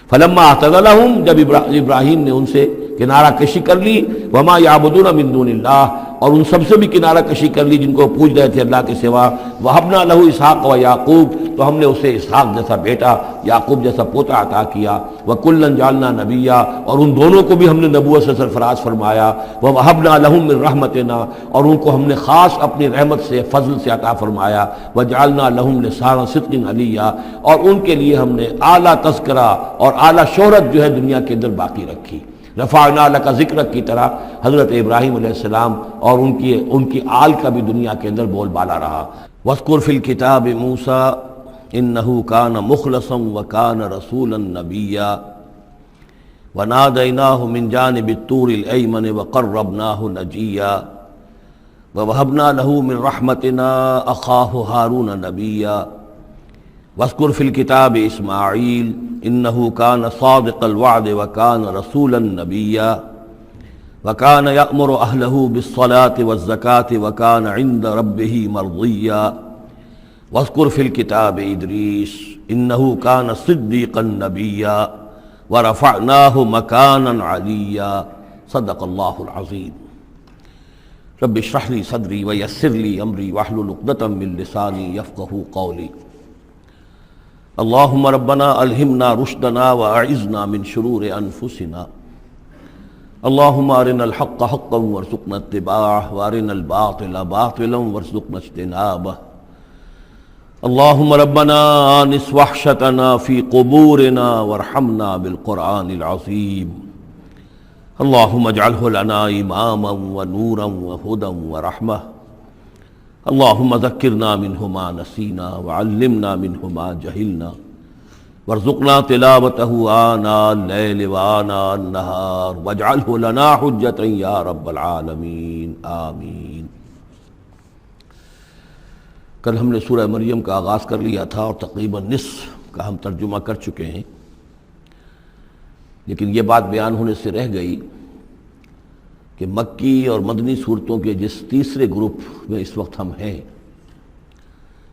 S1: فلما اعتزلہم، جب ابراہیم نے ان سے کنارہ کشی کر لی، وما یعبدون من دون اللہ، اور ان سب سے بھی کنارہ کشی کر لی جن کو پوج رہے تھے اللہ کے سوا، وہبنا لہ اسحاق و یعقوب، تو ہم نے اسے اسحاق جیسا بیٹا، یعقوب جیسا پوتا عطا کیا، وکلا جعلنا نبیا، اور ان دونوں کو بھی ہم نے نبوت سے سرفراز فرمایا، ووہبنا لہم من رحمتنا، اور ان کو ہم نے خاص اپنی رحمت سے، فضل سے عطا فرمایا، وجعلنا لہم لسان صدق علیہ، اور ان کے لیے ہم نے اعلیٰ تذکرہ اور اعلیٰ شہرت جو ہے دنیا کے اندر باقی رکھی۔ رفعنا لک ذکرک کی طرح حضرت ابراہیم علیہ السلام اور ان کی آل کا بھی دنیا کے اندر بول بالا رہا۔ واذکر فی الکتاب موسیٰ انہ کان مخلصا وکان رسولا نبیا ونادیناہ من جانب الطور الایمن وقربناہ نجیا ووہبنا لہ من رحمتنا اخاہ ہارون نبیا واذکر فی الکتاب اسماعیل انہ کان صادق الوعد وکان رسولا نبیا وکان یأمر اہلہ بالصلاة والزکاة وکان عند ربہ مرضیا واذکر فی الکتاب ادریس انہ کان صدیقا نبیا ورفعناہ مکانا علیا۔ صدق اللہ العظیم۔ رب اشرح لی صدری ویسر لی امری واحلل عقدۃ من لسانی یفقہوا قولی۔ اللہم ربنا الہمنا رشدنا واعذنا من شرور انفسنا اللہم ارنا الحق حقا وارزقنا اتباعہ وارنا الباطل باطلا وارزقنا اجتنابہ اللہم ربنا آنس وحشتنا فی قبورنا وارحمنا بالقرآن العظیم اللہم اجعلہ لنا اماما ونورا وہدا ورحمہ اللہم ذکرنا منہ ما نسینا وعلمنا منہ ما جہلنا وارزقنا تلاوتہ آناء اللیل وآناء النہار واجعلہ لنا حجتا یا رب العالمین آمین۔ کل ہم نے سورہ مریم کا آغاز کر لیا تھا اور تقریباً نصف کا ہم ترجمہ کر چکے ہیں، لیکن یہ بات بیان ہونے سے رہ گئی کہ مکی اور مدنی صورتوں کے جس تیسرے گروپ میں اس وقت ہم ہیں،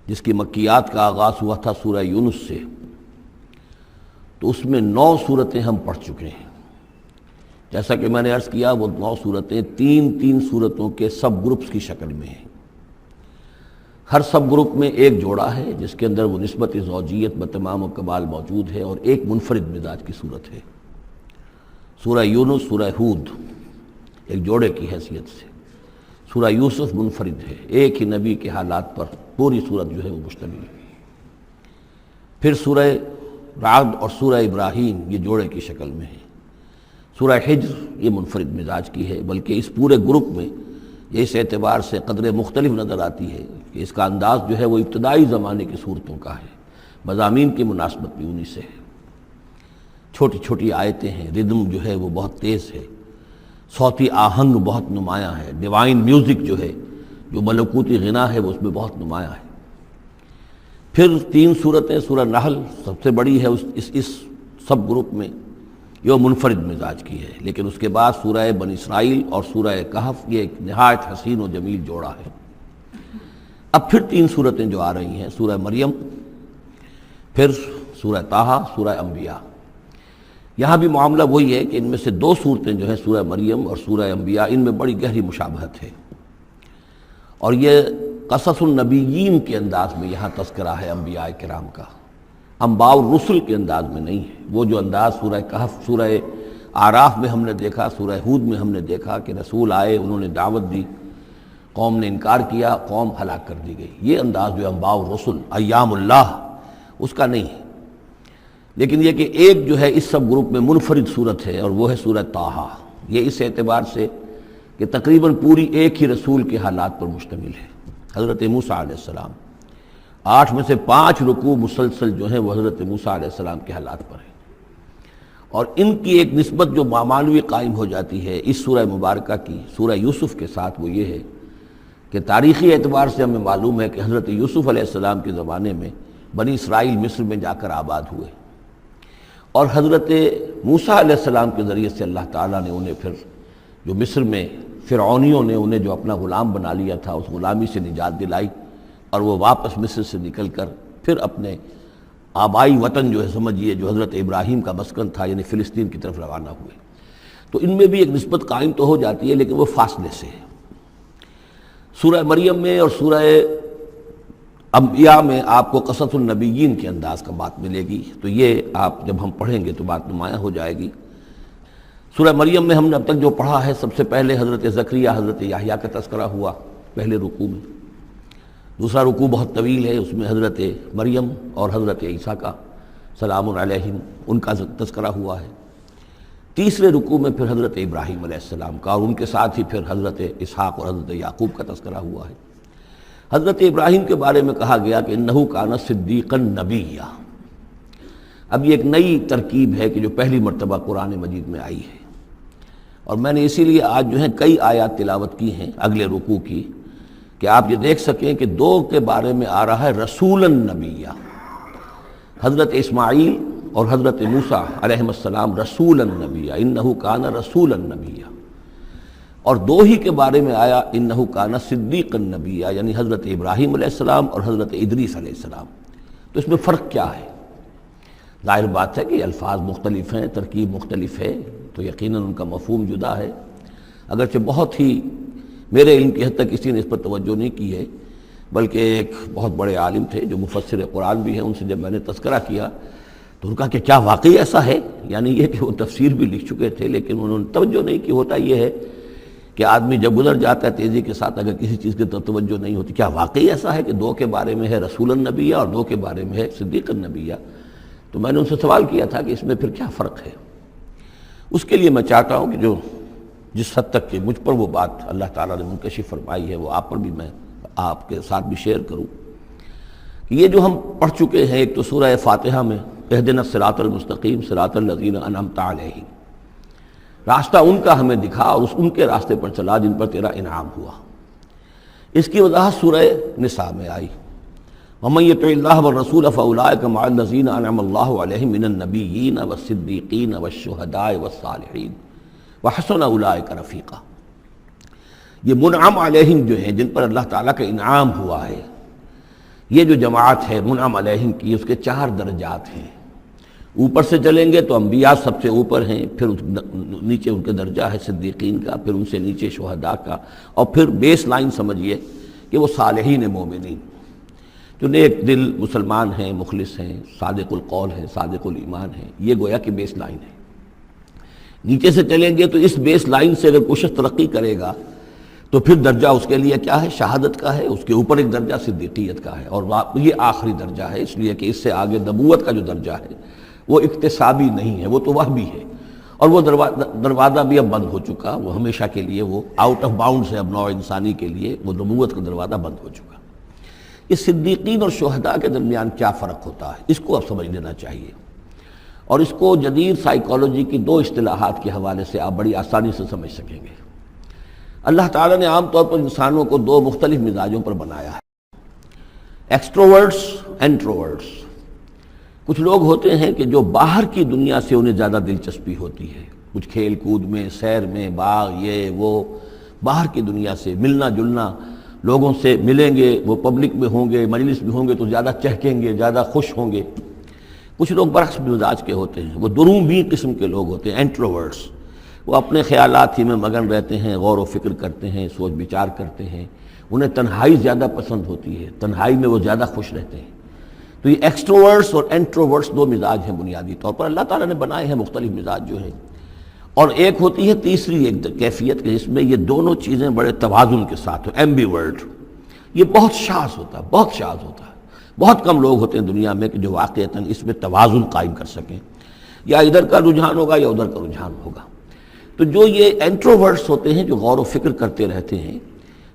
S1: جس کی مکیات کا آغاز ہوا تھا سورہ یونس سے، تو اس میں 9 صورتیں ہم پڑھ چکے ہیں۔ جیسا کہ میں نے عرض کیا، وہ 9 صورتیں 3 صورتوں کے سب گروپس کی شکل میں ہیں۔ ہر سب گروپ میں ایک جوڑا ہے جس کے اندر وہ نسبت زوجیت بتمام و کمال موجود ہے، اور ایک منفرد مزاج کی صورت ہے۔ سورہ یونس، سورہ ہود ایک جوڑے کی حیثیت سے، سورہ یوسف منفرد ہے، ایک ہی نبی کے حالات پر پوری صورت جو ہے وہ مشتمل ہے۔ پھر سورہ رعد اور سورہ ابراہیم یہ جوڑے کی شکل میں ہے۔ سورہ حجر یہ منفرد مزاج کی ہے، بلکہ اس پورے گروپ میں یہ اس اعتبار سے قدرے مختلف نظر آتی ہے کہ اس کا انداز جو ہے وہ ابتدائی زمانے کی صورتوں کا ہے، مضامین کی مناسبت بھی انہی سے ہے۔ چھوٹی چھوٹی آیتیں ہیں، ردم جو ہے وہ بہت تیز ہے، صوتی آہنگ بہت نمایاں ہے، ڈیوائن میوزک جو ہے، جو ملکوتی غنا ہے، وہ اس میں بہت نمایاں ہے۔ پھر 3 صورتیں، سورہ نحل سب سے بڑی ہے اس سب گروپ میں، یہ منفرد مزاج کی ہے، لیکن اس کے بعد سورہ بنی اسرائیل اور سورہ کہف یہ ایک نہایت حسین و جمیل جوڑا ہے۔ اب پھر 3 صورتیں جو آ رہی ہیں، سورہ مریم، پھر سورہ طٰہٰ، سورہ انبیاء۔ یہاں بھی معاملہ وہی ہے کہ ان میں سے 2 صورتیں جو ہیں سورہ مریم اور سورہ انبیاء، ان میں بڑی گہری مشابہت ہے، اور یہ قصص النبیین کے انداز میں یہاں تذکرہ ہے انبیاء کرام کا، انباء الرسل کے انداز میں نہیں ہے۔ وہ جو انداز سورہ کہف، سورہ اعراف میں ہم نے دیکھا، سورہ ہود میں ہم نے دیکھا کہ رسول آئے، انہوں نے دعوت دی، قوم نے انکار کیا، قوم ہلاک کر دی گئی، یہ انداز جو انباء الرسل، ایام اللہ، اس کا نہیں ہے۔ لیکن یہ کہ ایک جو ہے اس سب گروپ میں منفرد صورت ہے، اور وہ ہے سورہ طٰہٰ۔ یہ اس اعتبار سے کہ تقریباً پوری ایک ہی رسول کے حالات پر مشتمل ہے، حضرت موسیٰ علیہ السلام۔ 8 میں سے 5 رکوع مسلسل جو ہیں وہ حضرت موسیٰ علیہ السلام کے حالات پر ہیں، اور ان کی ایک نسبت جو معنوی قائم ہو جاتی ہے اس سورہ مبارکہ کی سورہ یوسف کے ساتھ، وہ یہ ہے کہ تاریخی اعتبار سے ہمیں معلوم ہے کہ حضرت یوسف علیہ السلام کے زمانے میں بنی اسرائیل مصر میں جا کر آباد ہوئے، اور حضرت موسیٰ علیہ السلام کے ذریعے سے اللہ تعالیٰ نے انہیں پھر جو مصر میں فرعونیوں نے انہیں جو اپنا غلام بنا لیا تھا، اس غلامی سے نجات دلائی، اور وہ واپس مصر سے نکل کر پھر اپنے آبائی وطن جو ہے سمجھیے جو حضرت ابراہیم کا مسکن تھا، یعنی فلسطین کی طرف روانہ ہوئے۔ تو ان میں بھی ایک نسبت قائم تو ہو جاتی ہے، لیکن وہ فاصلے سے ہے۔ سورہ مریم میں اور سورہ انبیاء میں آپ کو قصص النبیین کے انداز کا بات ملے گی، تو یہ آپ جب ہم پڑھیں گے تو بات نمایاں ہو جائے گی۔ سورہ مریم میں ہم نے اب تک جو پڑھا ہے، سب سے پہلے حضرت زکریا، حضرت یحییٰ کا تذکرہ ہوا پہلے رکوع میں۔ دوسرا رکوع بہت طویل ہے، اس میں حضرت مریم اور حضرت عیسیٰ کا سلام علیہم ان کا تذکرہ ہوا ہے۔ تیسرے رکوع میں پھر حضرت ابراہیم علیہ السلام کا، اور ان کے ساتھ ہی پھر حضرت اسحاق اور حضرت یعقوب کا تذکرہ ہوا ہے۔ حضرت ابراہیم کے بارے میں کہا گیا کہ انہ کان صدیقا نبیّا۔ اب یہ ایک نئی ترکیب ہے کہ جو پہلی مرتبہ قرآن مجید میں آئی ہے، اور میں نے اسی لیے آج جو ہے کئی آیات تلاوت کی ہیں اگلے رکوع کی، کہ آپ یہ دیکھ سکیں کہ 2 کے بارے میں آ رہا ہے رسولا نبیّا، حضرت اسماعیل اور حضرت موسیٰ علیہ السلام رسولا نبیّا، انہ کان رسولا نبیّا، اور 2 ہی کے بارے میں آیا انہ کان صدیقا نبیّا، یعنی حضرت ابراہیم علیہ السلام اور حضرت ادریس علیہ السلام۔ تو اس میں فرق کیا ہے؟ ظاہر بات ہے کہ الفاظ مختلف ہیں، ترکیب مختلف ہے، تو یقیناً ان کا مفہوم جدا ہے، اگرچہ بہت ہی میرے علم کی حد تک اسی نے اس پر توجہ نہیں کی ہے، بلکہ ایک بہت بڑے عالم تھے جو مفسر قرآن بھی ہیں، ان سے جب میں نے تذکرہ کیا تو ان کا کہ کیا واقعی ایسا ہے؟ یعنی یہ کہ وہ تفسیر بھی لکھ چکے تھے لیکن انہوں نے توجہ نہیں کی. ہوتا یہ ہے کہ آدمی جب گزر جاتا ہے تیزی کے ساتھ اگر کسی چیز کی توجہ نہیں ہوتی. کیا واقعی ایسا ہے کہ 2 کے بارے میں ہے رسول النبیہ اور 2 کے بارے میں ہے صدیق النبیہ؟ تو میں نے ان سے سوال کیا تھا کہ اس میں پھر کیا فرق ہے. اس کے لیے میں چاہتا ہوں کہ جو جس حد تک کہ مجھ پر وہ بات اللہ تعالیٰ نے منکشف فرمائی ہے وہ آپ پر بھی میں آپ کے ساتھ بھی شیئر کروں. کہ یہ جو ہم پڑھ چکے ہیں ایک تو سورہ فاتحہ میں اہدنا الصراط المستقیم صراط الذین انعمت علیہم، راستہ ان کا ہمیں دکھا اور ان کے راستے پر چلا جن پر تیرا انعام ہوا. اس کی وضاحت سورہ نساء میں آئی. وَمَن يُطِعِ اللَّهَ وَالرَّسُولَ فَأُولَٰئِكَ مَعَ الَّذِينَ أَنْعَمَ اللَّهُ عَلَيْهِم مِّنَ النَّبِيِّينَ وَالصِّدِّيقِينَ وَالشُّهَدَاءِ وَالصَّالِحِينَ وَحَسُنَ أُولَٰئِكَ رَفِیقًا. یہ منعم علیہم جو ہیں جن پر اللہ تعالیٰ کا انعام ہوا ہے، یہ جو جماعت ہے منعم علیہم کی، اس کے 4 درجات ہیں. اوپر سے چلیں گے تو انبیاء سب سے اوپر ہیں، پھر نیچے ان کے درجہ ہے صدیقین کا، پھر ان سے نیچے شہداء کا، اور پھر بیس لائن سمجھیے کہ وہ صالحین مومنین جو نیک دل مسلمان ہیں، مخلص ہیں، صادق القول ہیں، صادق الایمان ہیں. یہ گویا کہ بیس لائن ہے. نیچے سے چلیں گے تو اس بیس لائن سے اگر کوئی شخص ترقی کرے گا تو پھر درجہ اس کے لیے کیا ہے؟ شہادت کا ہے. اس کے اوپر ایک درجہ صدیقیت کا ہے، اور یہ آخری درجہ ہے، اس لیے کہ اس سے آگے نبوت کا جو درجہ ہے وہ اکتسابی نہیں ہے، وہ تو وہبی ہے. اور وہ دروازہ بھی اب بند ہو چکا، وہ ہمیشہ کے لیے وہ آؤٹ آف باؤنڈز ہے اب نوع انسانی کے لیے، وہ نبوت کا دروازہ بند ہو چکا. اس صدیقین اور شہداء کے درمیان کیا فرق ہوتا ہے اس کو اب سمجھ لینا چاہیے، اور اس کو جدید سائیکالوجی کی 2 اصطلاحات کے حوالے سے آپ بڑی آسانی سے سمجھ سکیں گے. اللہ تعالیٰ نے عام طور پر انسانوں کو 2 مختلف مزاجوں پر بنایا ہے، ایکسٹروورٹس، انٹروورٹس. کچھ لوگ ہوتے ہیں کہ جو باہر کی دنیا سے انہیں زیادہ دلچسپی ہوتی ہے، کچھ کھیل کود میں، سیر میں، باغ، یہ وہ، باہر کی دنیا سے ملنا جلنا، لوگوں سے ملیں گے، وہ پبلک میں ہوں گے، مجلس میں ہوں گے تو زیادہ چہکیں گے، زیادہ خوش ہوں گے. کچھ لوگ برعکس مزاج کے ہوتے ہیں، وہ درومبی قسم کے لوگ ہوتے ہیں، انٹروورٹس. وہ اپنے خیالات ہی میں مگن رہتے ہیں، غور و فکر کرتے ہیں، سوچ بچار کرتے ہیں. انہیں تنہائی زیادہ پسند ہوتی ہے، تنہائی میں وہ زیادہ خوش رہتے ہیں. تو یہ ایکسٹروورٹس اور انٹروورٹس 2 مزاج ہیں بنیادی طور پر اللہ تعالیٰ نے بنائے ہیں مختلف مزاج جو ہیں. اور ایک ہوتی ہے تیسری ایک کیفیت کہ جس میں یہ دونوں چیزیں بڑے توازن کے ساتھ ہو، ایمبیورٹ. یہ بہت شاذ ہوتا ہے، بہت شاذ ہوتا ہے. بہت کم لوگ ہوتے ہیں دنیا میں کہ جو واقعتاً اس میں توازن قائم کر سکیں، یا ادھر کا رجحان ہوگا یا ادھر کا رجحان ہوگا. تو جو یہ انٹروورٹس ہوتے ہیں جو غور و فکر کرتے رہتے ہیں،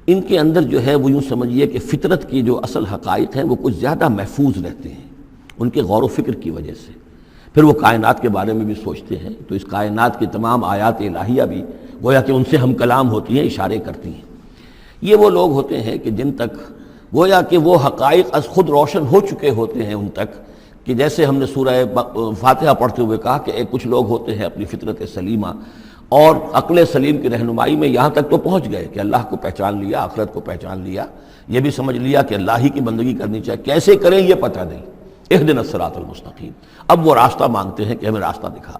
S1: ان کے اندر جو ہے وہ یوں سمجھیے کہ فطرت کی جو اصل حقائق ہیں وہ کچھ زیادہ محفوظ رہتے ہیں ان کے غور و فکر کی وجہ سے. پھر وہ کائنات کے بارے میں بھی سوچتے ہیں تو اس کائنات کی تمام آیات الہیہ بھی گویا کہ ان سے ہم کلام ہوتی ہیں، اشارے کرتی ہیں. یہ وہ لوگ ہوتے ہیں کہ جن تک گویا کہ وہ حقائق از خود روشن ہو چکے ہوتے ہیں ان تک، کہ جیسے ہم نے سورہ فاتحہ پڑھتے ہوئے کہا کہ کچھ لوگ ہوتے ہیں اپنی فطرت سلیمہ اور عقل سلیم کی رہنمائی میں یہاں تک تو پہنچ گئے کہ اللہ کو پہچان لیا، آخرت کو پہچان لیا، یہ بھی سمجھ لیا کہ اللہ ہی کی بندگی کرنی چاہیے، کیسے کریں یہ پتہ نہیں. اہدنا الصراط المستقیم، اب وہ راستہ مانگتے ہیں کہ ہمیں راستہ دکھا.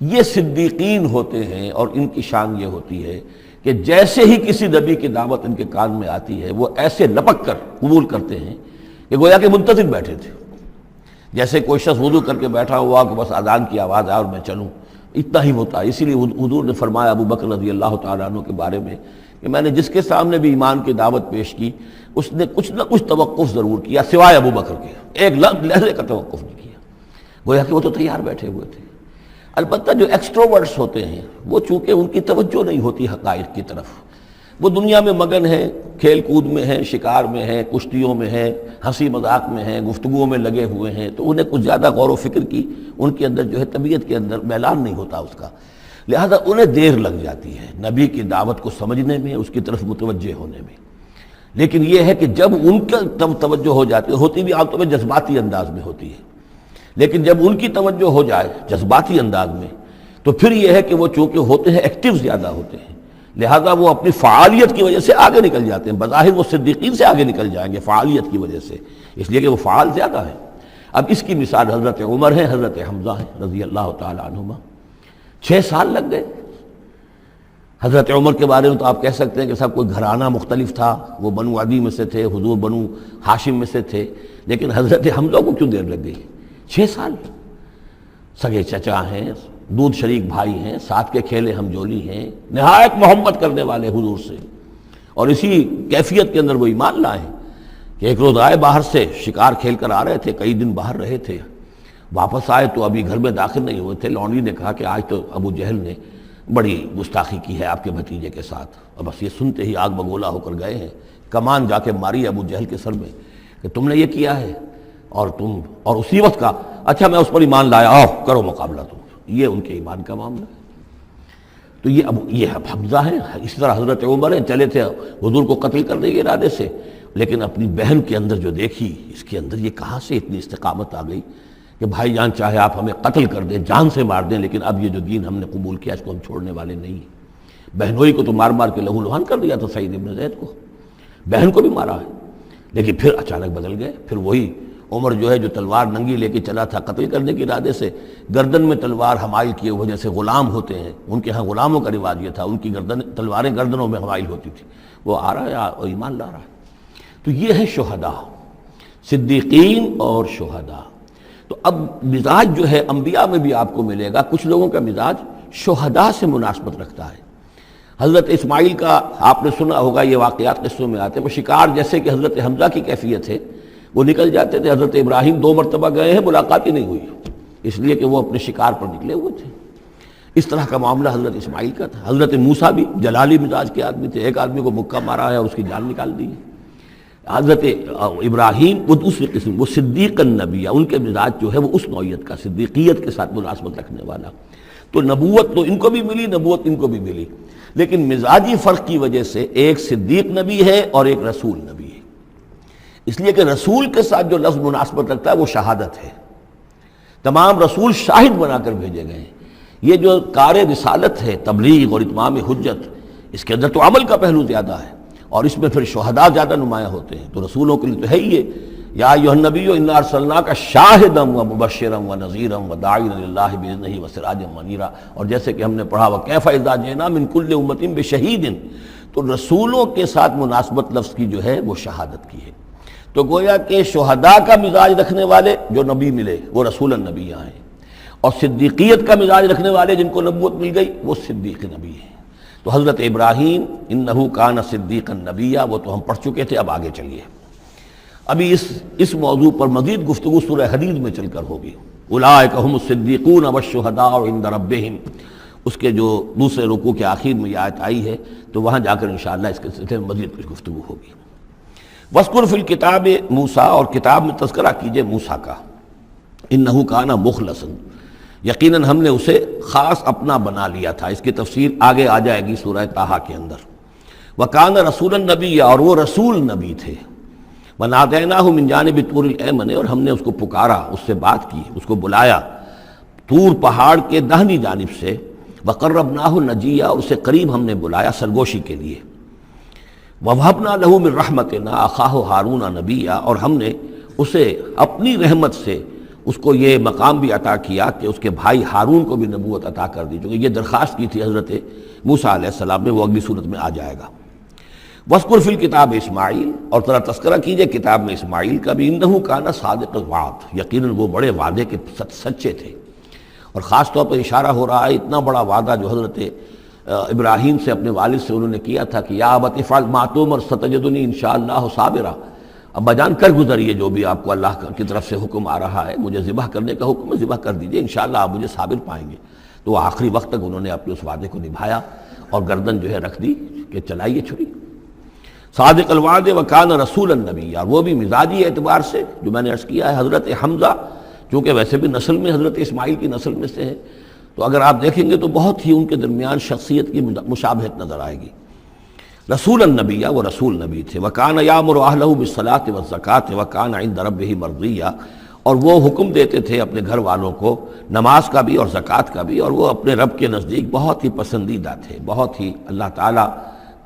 S1: یہ صدیقین ہوتے ہیں اور ان کی شان یہ ہوتی ہے کہ جیسے ہی کسی نبی کی دعوت ان کے کان میں آتی ہے وہ ایسے لپک کر قبول کرتے ہیں کہ گویا کہ منتظر بیٹھے تھے. جیسے کوئی شخص وضو کر کے بیٹھا ہوا کہ بس اذان کی آواز آئے اور میں چلوں، اتنا ہی ہوتا ہے. اسی لیے حضور نے فرمایا ابو بکر رضی اللہ تعالیٰ عنہ کے بارے میں کہ میں نے جس کے سامنے بھی ایمان کی دعوت پیش کی اس نے کچھ نہ کچھ توقف ضرور کیا سوائے ابو بکر کے، ایک لحظے کا توقف نہیں کیا، گویا کہ وہ تو تیار بیٹھے ہوئے تھے. البتہ جو ایکسٹروورٹس ہوتے ہیں وہ چونکہ ان کی توجہ نہیں ہوتی حقائق کی طرف، وہ دنیا میں مگن ہیں، کھیل کود میں ہیں، شکار میں ہیں، کشتیوں میں ہیں، ہنسی مذاق میں ہیں، گفتگوؤں میں لگے ہوئے ہیں، تو انہیں کچھ زیادہ غور و فکر کی ان کے اندر جو ہے طبیعت کے اندر میلان نہیں ہوتا اس کا، لہذا انہیں دیر لگ جاتی ہے نبی کی دعوت کو سمجھنے میں، اس کی طرف متوجہ ہونے میں. لیکن یہ ہے کہ جب ان کا توجہ ہو جاتی ہے، ہوتی بھی عام طور پہ جذباتی انداز میں ہوتی ہے، لیکن جب ان کی توجہ ہو جائے جذباتی انداز میں تو پھر یہ ہے کہ وہ چونکہ ہوتے ہیں ایکٹیو زیادہ ہوتے ہیں، لہذا وہ اپنی فعالیت کی وجہ سے آگے نکل جاتے ہیں. بظاہر وہ صدیقین سے آگے نکل جائیں گے فعالیت کی وجہ سے، اس لیے کہ وہ فعال زیادہ ہیں. اب اس کی مثال حضرت عمر ہے، حضرت حمزہ ہے رضی اللہ تعالیٰ عنہما. 6 سال لگ گئے. حضرت عمر کے بارے میں تو آپ کہہ سکتے ہیں کہ سب کوئی گھرانہ مختلف تھا، وہ بنو عدی میں سے تھے، حضور بنو ہاشم میں سے تھے، لیکن حضرت حمزہ کو کیوں دیر لگ گئی؟ 6 سال. سگے چچا ہیں، دودھ شریک بھائی ہیں، ساتھ کے کھیلے ہم جولی ہیں، نہایت محبت کرنے والے حضور سے، اور اسی کیفیت کے اندر وہ ایمان لائے ہیں کہ ایک روز آئے باہر سے، شکار کھیل کر آ رہے تھے، کئی دن باہر رہے تھے، واپس آئے تو ابھی گھر میں داخل نہیں ہوئے تھے، لونڈی نے کہا کہ آج تو ابو جہل نے بڑی گستاخی کی ہے آپ کے بھتیجے کے ساتھ، اور بس یہ سنتے ہی آگ بگولا ہو کر گئے ہیں، کمان جا کے ماری ابو جہل کے سر میں کہ تم نے یہ کیا ہے، اور اسی وقت کا اچھا میں اس پر ایمان لایا، آؤ کرو مقابلہ تم، یہ ان کے ایمان کا معاملہ ہے۔ تو یہ حمزہ ہے، اسی طرح حضرت عمر ہیں، چلے تھے حضور کو قتل کرنے کے ارادے سے، لیکن اپنی بہن کے اندر جو دیکھی، اس کے اندر یہ کہاں سے اتنی استقامت آ گئی کہ بھائی جان چاہے آپ ہمیں قتل کر دیں، جان سے مار دیں، لیکن اب یہ جو دین ہم نے قبول کیا اس کو ہم چھوڑنے والے نہیں ہیں۔ بہنوئی کو تو مار مار کے لہو لہان کر دیا تھا سعید ابن زید کو، بہن کو بھی مارا ہے، لیکن پھر اچانک بدل گئے، پھر وہی عمر جو ہے جو تلوار ننگی لے کے چلا تھا قتل کرنے کے ارادے سے، گردن میں تلوار حمائل کیے وجہ سے غلام ہوتے ہیں، ان کے ہاں غلاموں کا رواج یہ تھا، ان کی تلواریں گردنوں میں حمائل ہوتی تھی، وہ آ رہا ہے اور ایمان لا رہا ہے۔ تو یہ ہے شہداء، صدیقین اور شہداء۔ تو اب مزاج جو ہے انبیاء میں بھی آپ کو ملے گا، کچھ لوگوں کا مزاج شہداء سے مناسبت رکھتا ہے۔ حضرت اسماعیل کا آپ نے سنا ہوگا، یہ واقعات قصوں میں آتے ہیں، وہ شکار جیسے کہ حضرت حمزہ کی کیفیت ہے، وہ نکل جاتے تھے، حضرت ابراہیم 2 مرتبہ گئے ہیں، ملاقات ہی نہیں ہوئی، اس لیے کہ وہ اپنے شکار پر نکلے ہوئے تھے۔ اس طرح کا معاملہ حضرت اسماعیل کا تھا۔ حضرت موسیٰ بھی جلالی مزاج کے آدمی تھے، ایک آدمی کو مکہ مارا ہے، اس کی جان نکال دی ہے۔ حضرت ابراہیم وہ دوسری قسم، وہ صدیق النبی، ان کے مزاج جو ہے وہ اس نوعیت کا، صدیقیت کے ساتھ مناسبت رکھنے والا۔ تو نبوت تو ان کو بھی ملی، نبوت ان کو بھی ملی، لیکن مزاجی فرق کی وجہ سے ایک صدیق نبی ہے اور ایک رسول نبی ہے، اس لیے کہ رسول کے ساتھ جو لفظ مناسبت رکھتا ہے وہ شہادت ہے۔ تمام رسول شاہد بنا کر بھیجے گئے ہیں۔ یہ جو کار رسالت ہے، تبلیغ اور اتمام حجت، اس کے اندر تو عمل کا پہلو زیادہ ہے، اور اس میں پھر شہداء زیادہ نمایاں ہوتے ہیں۔ تو رسولوں کے لیے تو ہے ہی یہ، یا ایھا النبی انا ارسلناک شاہدا ومبشرا ونذیرا وداعیا الی اللہ باذنہ وسراجا منیرا، اور جیسے کہ ہم نے پڑھا وکیف اذا جئنا من کل امۃ بشہید، تو رسولوں کے ساتھ مناسبت لفظ کی جو ہے وہ شہادت کی ہے۔ تو گویا کہ شہداء کا مزاج رکھنے والے جو نبی ملے وہ رسول النبی ہیں، اور صدیقیت کا مزاج رکھنے والے جن کو نبوت مل گئی وہ صدیق نبی ہیں۔ تو حضرت ابراہیم انہ کان صدیقا نبیا، وہ تو ہم پڑھ چکے تھے، اب آگے چلیے۔ ابھی اس موضوع پر مزید گفتگو سورہ حدید میں چل کر ہوگی۔ اولئک ھم الصدیقون والشہداء عند ربہم، اس کے جو دوسرے رکوع کے آخر میں یہ آیت آئی ہے، تو وہاں جا کر انشاءاللہ اس کے سلسلے میں مزید کچھ گفتگو ہوگی۔ وَاذْكُرْ فِي الْكِتَابِ موسیٰ، اور کتاب میں تذکرہ کیجئے موسیٰ کا، انہ کان مخلصا، یقیناً ہم نے اسے خاص اپنا بنا لیا تھا۔ اس کی تفسیر آگے آ جائے گی سورہ طٰہٰ کے اندر۔ وَكَانَ رَسُولًا نَبِيًّا، اور وہ رسول نبی تھے۔ وَنَادَيْنَاهُ مِن جَانِبِ الطُّورِ الْأَيْمَنِ، اور ہم نے اس کو پکارا، اس سے بات کی، اس کو بلایا طور پہاڑ کے داہنی جانب سے۔ وَقَرَّبْنَاهُ نَجِيًّا، اور اسے قریب ہم نے بلایا سرگوشی کے لیے۔ وَوَهَبْنَا لَهُ مِن رَحْمَتِنَا أَخَاهُ هَارُونَ نَبِيًّا، اور ہم نے اسے اپنی رحمت سے اس کو یہ مقام بھی عطا کیا کہ اس کے بھائی ہارون کو بھی نبوت عطا کر دی، چونکہ یہ درخواست کی تھی حضرت موسیٰ علیہ السلام نے، وہ اگلی صورت میں آ جائے گا۔ وَاذْكُرْ فِي الْكِتَابِ اسماعیل، اور ذرا تذکرہ کیجئے کتاب میں اسماعیل کا بھی، انہ کان صادق الوعد، یقیناً وہ بڑے وعدے کے سچے تھے۔ اور خاص طور پر اشارہ ہو رہا ہے اتنا بڑا وعدہ جو حضرت ابراہیم سے اپنے والد سے انہوں نے کیا تھا کہ یا ابت افعل ما تؤمر ستجدنی انشاءاللہ صابرا، ابا جان کر گزریے جو بھی آپ کو اللہ کی طرف سے حکم آ رہا ہے، مجھے ذبح کرنے کا حکم ہے، ذبح کر دیجئے، انشاءاللہ آپ مجھے صابر پائیں گے۔ تو آخری وقت تک انہوں نے اپنے اس وعدے کو نبھایا اور گردن جو ہے رکھ دی کہ چلائیے چھری۔ صادق الوعد وکان رسول النبی، اور وہ بھی مزاجی اعتبار سے جو میں نے عرض کیا ہے، حضرت حمزہ چونکہ ویسے بھی نسل میں حضرت اسماعیل کی نسل میں سے ہیں، تو اگر آپ دیکھیں گے تو بہت ہی ان کے درمیان شخصیت کی مشابہت نظر آئے گی۔ رسول النبی، وہ رسول نبی تھے۔ وکان یامر اہلہ بالصلاۃ والزکاۃ وکان عند ربہ مرضیہ، اور وہ حکم دیتے تھے اپنے گھر والوں کو نماز کا بھی اور زکوٰۃ کا بھی، اور وہ اپنے رب کے نزدیک بہت ہی پسندیدہ تھے، بہت ہی اللہ تعالیٰ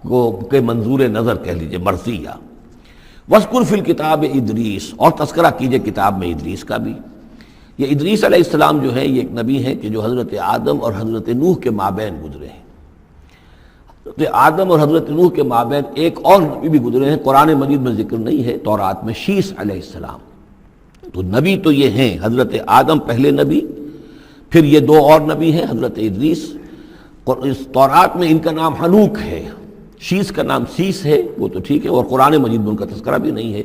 S1: کو کے منظور نظر کہہ لیجیے، مرضیہ۔ وَاذْكُرْ فِي الْكِتَابِ ادریس، اور تذکرہ کیجئے کتاب میں ادریس کا بھی۔ یہ ادریس علیہ السلام جو ہے یہ ایک نبی ہیں کہ جو حضرت آدم اور حضرت نوح کے مابین گزرے ہیں۔ حضرت آدم اور حضرت نوح کے مابین ایک اور نبی بھی گزرے ہیں، قرآن مجید میں ذکر نہیں ہے، تورات میں، شیس علیہ السلام۔ تو نبی تو یہ ہیں، حضرت آدم پہلے نبی، پھر یہ دو اور نبی ہیں حضرت ادریس، اس تورات میں ان کا نام حنوک ہے، شیس کا نام سیس ہے، وہ تو ٹھیک ہے، اور قرآن مجید میں ان کا تذکرہ بھی نہیں ہے،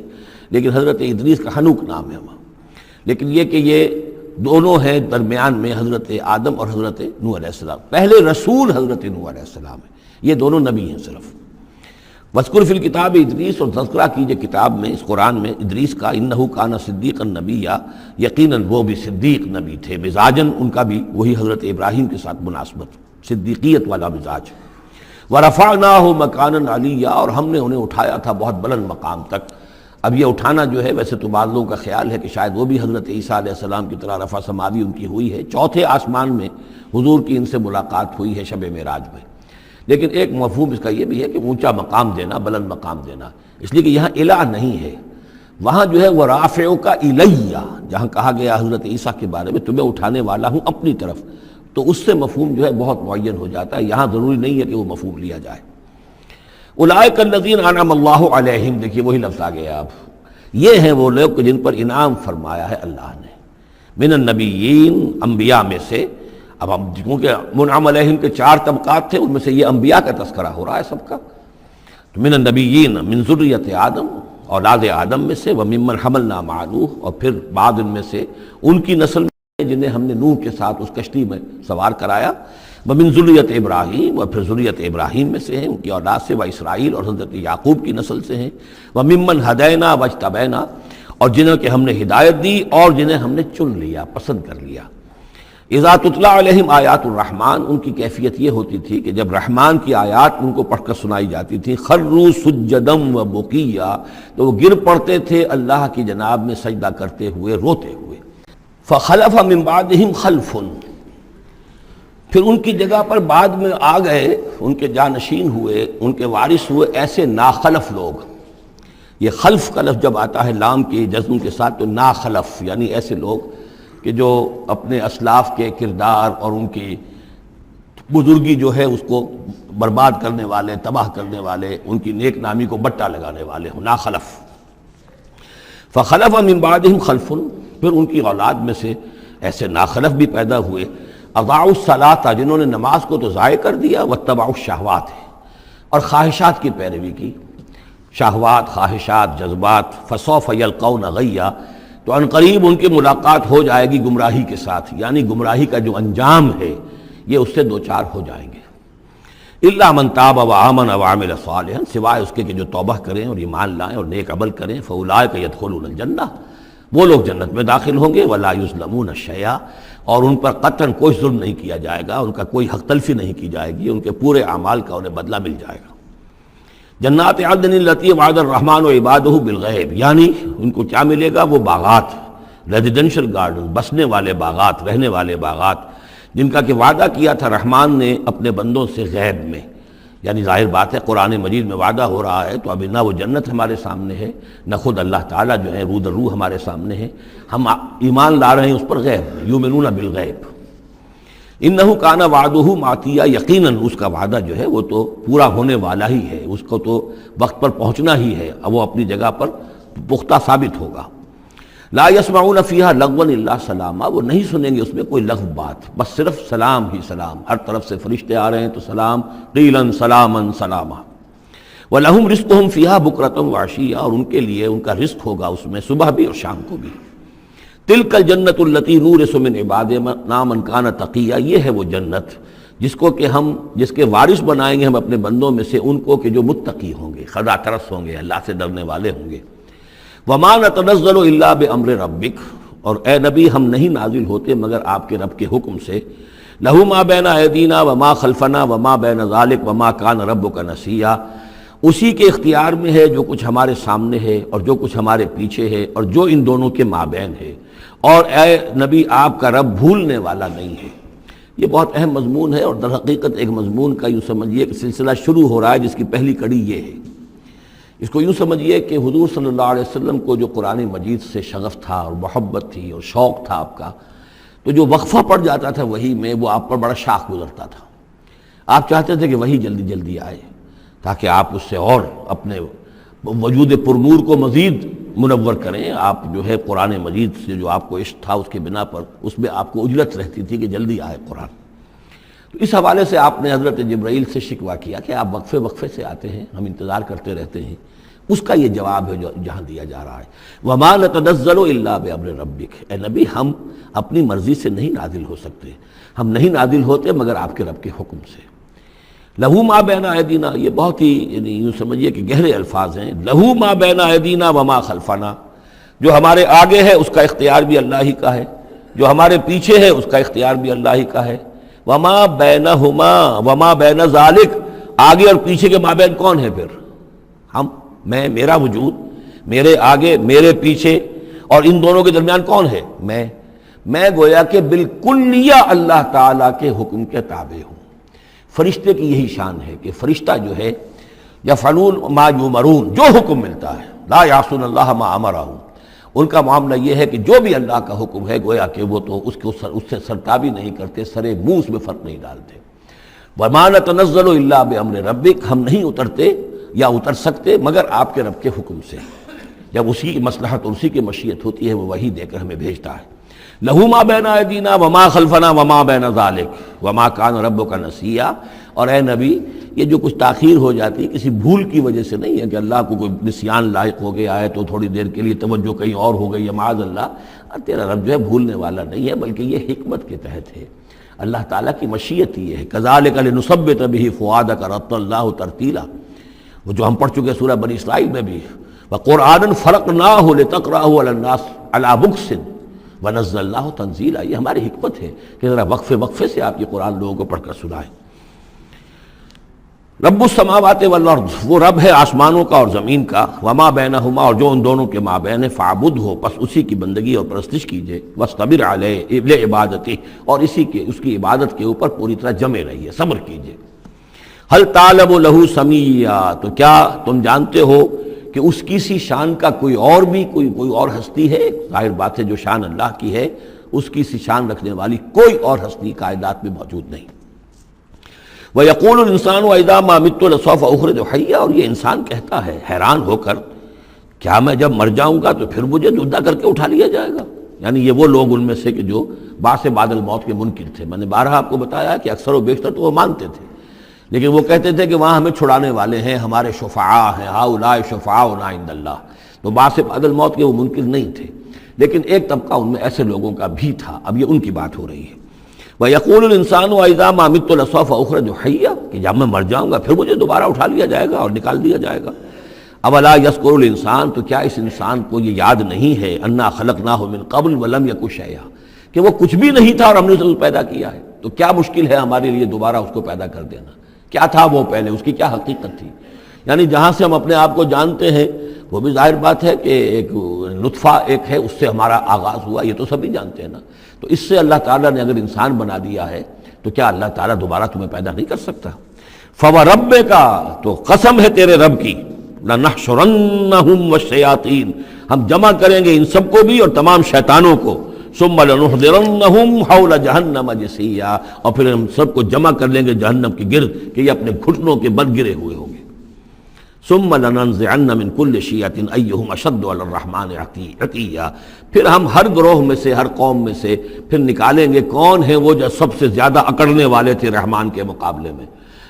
S1: لیکن حضرت ادریس کا حنوک نام ہے وہاں۔ لیکن یہ کہ یہ دونوں ہیں درمیان میں حضرت آدم اور حضرت نوح علیہ السلام، پہلے رسول حضرت نوح علیہ السلام ہے، یہ دونوں نبی ہیں صرف۔ وَاذْكُرْ فِي الْكِتَابِ ادریس، اور تذکرہ کیجئے کتاب میں، اس قرآن میں ادریس کا، اِنَّهُ كَانَ صِدِّيقًا نَبِيًّا، یقیناً وہ بھی صدیق نبی تھے، مزاجاً ان کا بھی وہی حضرت ابراہیم کے ساتھ مناسبت، صدیقیت والا مزاج۔ وَرَفَعْنَاهُ مَكَانًا عَلِيًّا، اور ہم نے انہیں اٹھایا تھا بہت بلند مقام تک۔ اب یہ اٹھانا جو ہے، ویسے تو بعض لوگوں کا خیال ہے کہ شاید وہ بھی حضرت عیسیٰ علیہ السلام کی طرح رفع سماوی ان کی ہوئی ہے، چوتھے آسمان میں حضور کی ان سے ملاقات ہوئی ہے شب معراج میں۔ لیکن ایک مفہوم اس کا یہ بھی ہے کہ اونچا مقام دینا، بلند مقام دینا، اس لیے کہ یہاں الہ نہیں ہے، وہاں جو ہے وہ رافعک الیہ، جہاں کہا گیا حضرت عیسیٰ کے بارے میں تمہیں اٹھانے والا ہوں اپنی طرف، تو اس سے مفہوم جو ہے بہت معین ہو جاتا ہے، یہاں ضروری نہیں ہے کہ وہ مفہوم لیا جائے۔ اولئک الذین انعم اللہ علیہم، دیکھیے وہی لفظ آ گیا اب، یہ ہیں وہ لوگ جن پر انعام فرمایا ہے اللہ نے، من النبیین، انبیاء میں سے۔ اب ہم کیونکہ منعم علیہم کے 4 طبقات تھے، ان میں سے یہ انبیاء کا تذکرہ ہو رہا ہے سب کا، تو من النبیین من ذریت آدم، اولاد آدم میں سے، وممن حملنا مع نوح، اور پھر بعد ان میں سے ان کی نسل میں جنہیں ہم نے نوح کے ساتھ اس کشتی میں سوار کرایا، ومن ذریت ابراہیم، اور پھر ذریت ابراہیم میں سے ہیں، ان کی اولاد سے، و اسرائیل، اور حضرت یعقوب کی نسل سے ہیں، وممن ہدینا واجتبینا، اور جنہیں کہ ہم نے ہدایت دی اور جنہیں ہم نے چن لیا، پسند کر لیا۔ اذا تتلی علیہم آیات الرحمن، ان کی کیفیت یہ ہوتی تھی کہ جب رحمان کی آیات ان کو پڑھ کر سنائی جاتی تھی، خروا سجدا و بکیا، تو وہ گر پڑتے تھے اللہ کی جناب میں سجدہ کرتے ہوئے، روتے ہوئے۔ فخلف من بعدہم خلف، پھر ان کی جگہ پر بعد میں آ گئے، ان کے جانشین ہوئے، ان کے وارث ہوئے ایسے ناخلف لوگ۔ یہ خلف کا لفظ جب آتا ہے لام کے جزم کے ساتھ تو ناخلف، یعنی ایسے لوگ کہ جو اپنے اسلاف کے کردار اور ان کی بزرگی جو ہے اس کو برباد کرنے والے، تباہ کرنے والے، ان کی نیک نامی کو بٹا لگانے والے ہوں، ناخلف۔ فخلف من بعدہم خلف، پھر ان کی اولاد میں سے ایسے ناخلف بھی پیدا ہوئے، اضاعوا الصلاۃ، جنہوں نے نماز کو تو ضائع کر دیا، واتبعوا الشہوات، اور خواہشات کی پیروی کی، شہوات، خواہشات، جذبات، فسوف یلقون غیا، تو عنقریب ان کی ملاقات ہو جائے گی گمراہی کے ساتھ، یعنی گمراہی کا جو انجام ہے یہ اس سے دوچار ہو جائیں گے۔ الا من تاب وآمن وعمل صالحا، سوائے اس کے کہ جو توبہ کریں اور ایمان لائیں اور نیک عمل کریں، فاولئک یدخلون الجنہ، وہ لوگ جنت میں داخل ہوں گے، ولا یظلمون شیئا، اور ان پر قطعاً کوئی ظلم نہیں کیا جائے گا، ان کا کوئی حق تلفی نہیں کی جائے گی، ان کے پورے اعمال کا انہیں بدلہ مل جائے گا۔ جنات عدن التی وعد الرحمن وعبادہ بالغیب، یعنی ان کو کیا ملے گا؟ وہ باغات، ریزیڈنشل گارڈن، بسنے والے باغات، رہنے والے باغات، جن کا کہ وعدہ کیا تھا رحمان نے اپنے بندوں سے غیب میں، یعنی ظاہر بات ہے قرآن مجید میں وعدہ ہو رہا ہے تو ابھی نہ وہ جنت ہمارے سامنے ہے، نہ خود اللہ تعالیٰ جو ہے روح در روح ہمارے سامنے ہے، ہم ایمان لا رہے ہیں اس پر غیب میں، یؤمنون بالغیب۔ انہ کان وعدہ ماتیا، یقیناً اس کا وعدہ جو ہے وہ تو پورا ہونے والا ہی ہے، اس کو تو وقت پر پہنچنا ہی ہے، اب وہ اپنی جگہ پر پختہ ثابت ہوگا۔ لا یسمعون فیہا لغوا الا سلاما، وہ نہیں سنیں گے اس میں کوئی لغو بات، بس صرف سلام ہی سلام، ہر طرف سے فرشتے آ رہے ہیں تو سلام، قیلا سلاما سلاما۔ وَلَهُمْ رِزْقُهُمْ فِيهَا بُكْرَةً وَعَشِيًّا، اور ان کے لیے ان کا رزق ہوگا اس میں صبح بھی اور شام کو بھی۔ تِلْكَ الْجَنَّةُ الَّتِي نُورِثُ مِنْ عِبَادِنَا مَنْ كَانَ تَقِيًّا، یہ ہے وہ جنت جس کو کہ ہم، جس کے وارث بنائیں گے ہم اپنے بندوں میں سے ان کو کہ جو متقی ہوں گے، خدا ترس ہوں گے، اللہ سے ڈرنے والے ہوں گے۔ وَمَا نَتَنَزَّلُ إِلَّا بِأَمْرِ رَبِّكَ، اور اے نبی ہم نہیں نازل ہوتے مگر آپ کے رب کے حکم سے۔ لَهُ مَا بَيْنَ أَيْدِينَا وَمَا خَلْفَنَا وَمَا بَيْنَ ذَلِكَ وَمَا كَانَ رَبُّكَ نَسِيًّا، اسی کے اختیار میں ہے جو کچھ ہمارے سامنے ہے اور جو کچھ ہمارے پیچھے ہے اور جو ان دونوں کے مابین ہے، اور اے نبی آپ کا رب بھولنے والا نہیں ہے۔ یہ بہت اہم مضمون ہے، اور در حقیقت ایک مضمون کا یوں سمجھیے کہ سلسلہ شروع ہو رہا ہے جس کی پہلی کڑی یہ ہے۔ اس کو یوں سمجھیے کہ حضور صلی اللہ علیہ وسلم کو جو قرآن مجید سے شغف تھا اور محبت تھی اور شوق تھا آپ کا، تو جو وقفہ پڑ جاتا تھا وہی میں، وہ آپ پر بڑا شاخ گزرتا تھا۔ آپ چاہتے تھے کہ وہی جلدی جلدی آئے تاکہ آپ اس سے اور اپنے وجود پرنور کو مزید منور کریں. آپ جو ہے قرآن مجید سے جو آپ کو عشق تھا اس کے بنا پر اس میں آپ کو اجلت رہتی تھی کہ جلدی آئے قرآن. تو اس حوالے سے آپ نے حضرت جبرائیل سے شکوہ کیا کہ آپ وقفے وقفے سے آتے ہیں, ہم انتظار کرتے رہتے ہیں. اس کا یہ جواب ہے جو جہاں دیا جا رہا ہے, وَمَا نَتَنَزَّلُ إِلَّا بِأَمْرِ رَبِّكَ. اے نبی ہم اپنی مرضی سے نہیں نازل ہو سکتے, ہم نہیں نازل ہوتے مگر آپ کے رب کے حکم سے. لہو ما بین ایدینا, یہ بہت ہی یعنی یوں سمجھیے کہ گہرے الفاظ ہیں. لہو ما بین ایدینا وما خلفنا, جو ہمارے آگے ہے اس کا اختیار بھی اللہ ہی کا ہے, جو ہمارے پیچھے ہے اس کا اختیار بھی اللہ ہی کا ہے. وما بینہما وما بین ذالک, آگے اور پیچھے کے مابین کون ہے پھر؟ ہم, میں, میرا وجود, میرے آگے میرے پیچھے, اور ان دونوں کے درمیان کون ہے؟ میں گویا کہ بالکلیہ اللہ تعالیٰ کے حکم کے تابع ہوں. فرشتے کی یہی شان ہے کہ فرشتہ جو ہے یفعلون ما یؤمرون, جو حکم ملتا ہے, لا یعصون اللہ ما امرہم, ان کا معاملہ یہ ہے کہ جو بھی اللہ کا حکم ہے گویا کہ وہ تو اس سے سرتابی نہیں کرتے, سرے منہ اس میں فرق نہیں ڈالتے. وما نتنزل الا بامر ربک, ہم نہیں اترتے یا اتر سکتے مگر آپ کے رب کے حکم سے. جب اسی کی مصلحت اور اسی کی مشیت ہوتی ہے وہ وحی دے کر ہمیں بھیجتا ہے. لہو ما بین ایدینا وما خلفنا وما بین ذالک وما کان ربک نسیا. اور اے نبی یہ جو کچھ تاخیر ہو جاتی کسی بھول کی وجہ سے نہیں ہے کہ اللہ کو کوئی نسیان لاحق ہو گیا ہے تو تھوڑی دیر کے لیے توجہ کہیں اور ہو گئی ہے, معاذ اللہ. تیرا رب جو ہے بھولنے والا نہیں ہے بلکہ یہ حکمت کے تحت ہے, اللہ تعالیٰ کی مشیت ہی ہے. کذالک لنثبت بہ فؤادک رتلناہ ترتیلا, وہ جو ہم پڑھ چکے سورہ بنی اسرائیل میں بھی, وقرآنا فرقناہ لتقرأہ علی الناس علی مکث ونزلناہ تنزیلا. یہ ہماری حکمت ہے کہ ذرا وقفے وقفے سے آپ یہ قرآن لوگوں کو پڑھ کر سنائیں. رب السماوات والارض, وہ رب ہے آسمانوں کا اور زمین کا. وما بینہما, اور جو ان دونوں کے مابین ہے. فاعبدہ, پس اسی کی بندگی اور پرستش کیجئے. واصطبر علیہ لعبادتہ, اور اس کی عبادت کے اوپر پوری طرح جمے رہیے, صبر کیجئے. هل تعلم له سمیہ, تو کیا تم جانتے ہو کہ اس کی سی شان کا کوئی اور بھی کوئی اور ہستی ہے؟ ظاہر بات ہے جو شان اللہ کی ہے اس کی سی شان رکھنے والی کوئی اور ہستی کائنات میں موجود نہیں. وَيَقُولُ الْإِنسَانُ وَإِذَا مَا مِتُّ لَسَوْفَ أُخْرَجُ حَيًّا, اور یہ انسان کہتا ہے حیران ہو کر, کیا میں جب مر جاؤں گا تو پھر مجھے زندہ کر کے اٹھا لیا جائے گا؟ یعنی یہ وہ لوگ ان میں سے کہ جو بعث بعد الموت کے منکر تھے. میں نے بارہا آپ کو بتایا کہ اکثر و بیشتر تو وہ مانتے تھے, لیکن وہ کہتے تھے کہ وہاں ہمیں چھڑانے والے ہیں, ہمارے شفعاء ہیں, ہؤلاء شفعاؤنا عند اللہ. تو بعث بعد الموت کے وہ منکر نہیں تھے, لیکن ایک طبقہ ان میں ایسے لوگوں کا بھی تھا. اب یہ ان کی بات ہو رہی ہے. وَيَقُولُ الْإِنسَانُ وَإِذَا مَا مِتُّ لَسَوْفَ أُخْرَجُ حَيًّا, کہ جب میں مر جاؤں گا پھر مجھے دوبارہ اٹھا لیا جائے گا اور نکال دیا جائے گا. أَوَلَا يَذْكُرُ الْإِنسَانُ, تو کیا اس انسان کو یہ یاد نہیں ہے, أَنَّا خَلَقْنَاهُ مِن قَبْلُ وَلَمْ يَكُ شَيْئًا, کہ وہ کچھ بھی نہیں تھا اور ہم نے اسے پیدا کیا ہے. تو کیا مشکل ہے ہمارے لیے دوبارہ اس کو پیدا کر دینا؟ کیا تھا وہ پہلے, اس کی کیا حقیقت تھی؟ یعنی جہاں سے ہم اپنے آپ کو جانتے ہیں وہ بھی ظاہر بات ہے کہ ایک نطفہ ایک ہے, اس سے ہمارا آغاز ہوا, یہ تو سبھی جانتے ہیں نا. تو اس سے اللہ تعالیٰ نے اگر انسان بنا دیا ہے تو کیا اللہ تعالیٰ دوبارہ تمہیں پیدا نہیں کر سکتا؟ فَوَرَبِّكَ, تو قسم ہے تیرے رب کی, لَنَحْشُرَنَّهُمْ وَالشَّيَاطِينَ, ہم جمع کریں گے ان سب کو بھی اور تمام شیطانوں کو. ثُمَّ لَنُحْضِرَنَّهُمْ حَوْلَ جَهَنَّمَ جِثِيًّا, اور پھر ہم سب کو جمع کر لیں گے جہنم کے گرد کہ یہ اپنے گھٹنوں کے بل گرے ہوئے ہوں گے. ثُمَّ لَنَنزِعَنَّ مِن كُلِّ شِيَّةٍ أَيُّهُمْ أَشَدُّ عَلَى الرَّحْمَٰنِ عِتِيًّا, پھر ہم ہر گروہ میں سے, ہر قوم میں سے پھر نکالیں گے کون ہیں وہ جو سب سے زیادہ اکڑنے والے تھے رحمان کے مقابلے میں.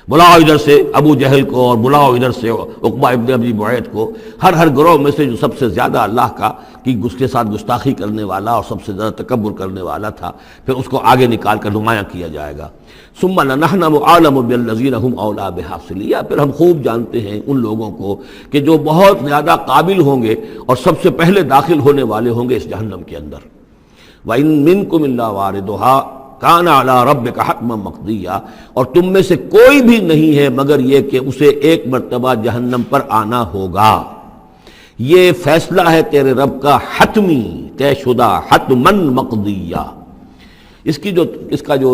S1: بلاؤ ادھر سے ابو جہل کو اور بلاؤ ادھر سے عقبہ ابن ابی معیط کو, ہر گروہ میں سے جو سب سے زیادہ اللہ کا کی اس کے ساتھ گستاخی کرنے والا اور سب سے زیادہ تکبر کرنے والا تھا, پھر اس کو آگے نکال کر نمایاں کیا جائے گا. ثم لنحن اعلم بالذین هم اولی بها صلیہ, پھر ہم خوب جانتے ہیں ان لوگوں کو کہ جو بہت زیادہ قابل ہوں گے اور سب سے پہلے داخل ہونے والے ہوں گے اس جہنم کے اندر. وَإِن مِّنكُمْ إِلَّا وَارِدُهَا کان علی ربک حتما مقضیا, اور تم میں سے کوئی بھی نہیں ہے مگر یہ کہ اسے ایک مرتبہ جہنم پر آنا ہوگا. یہ فیصلہ ہے تیرے رب کا حتمی, طے شدہ, حتما مقضیا. اس کا جو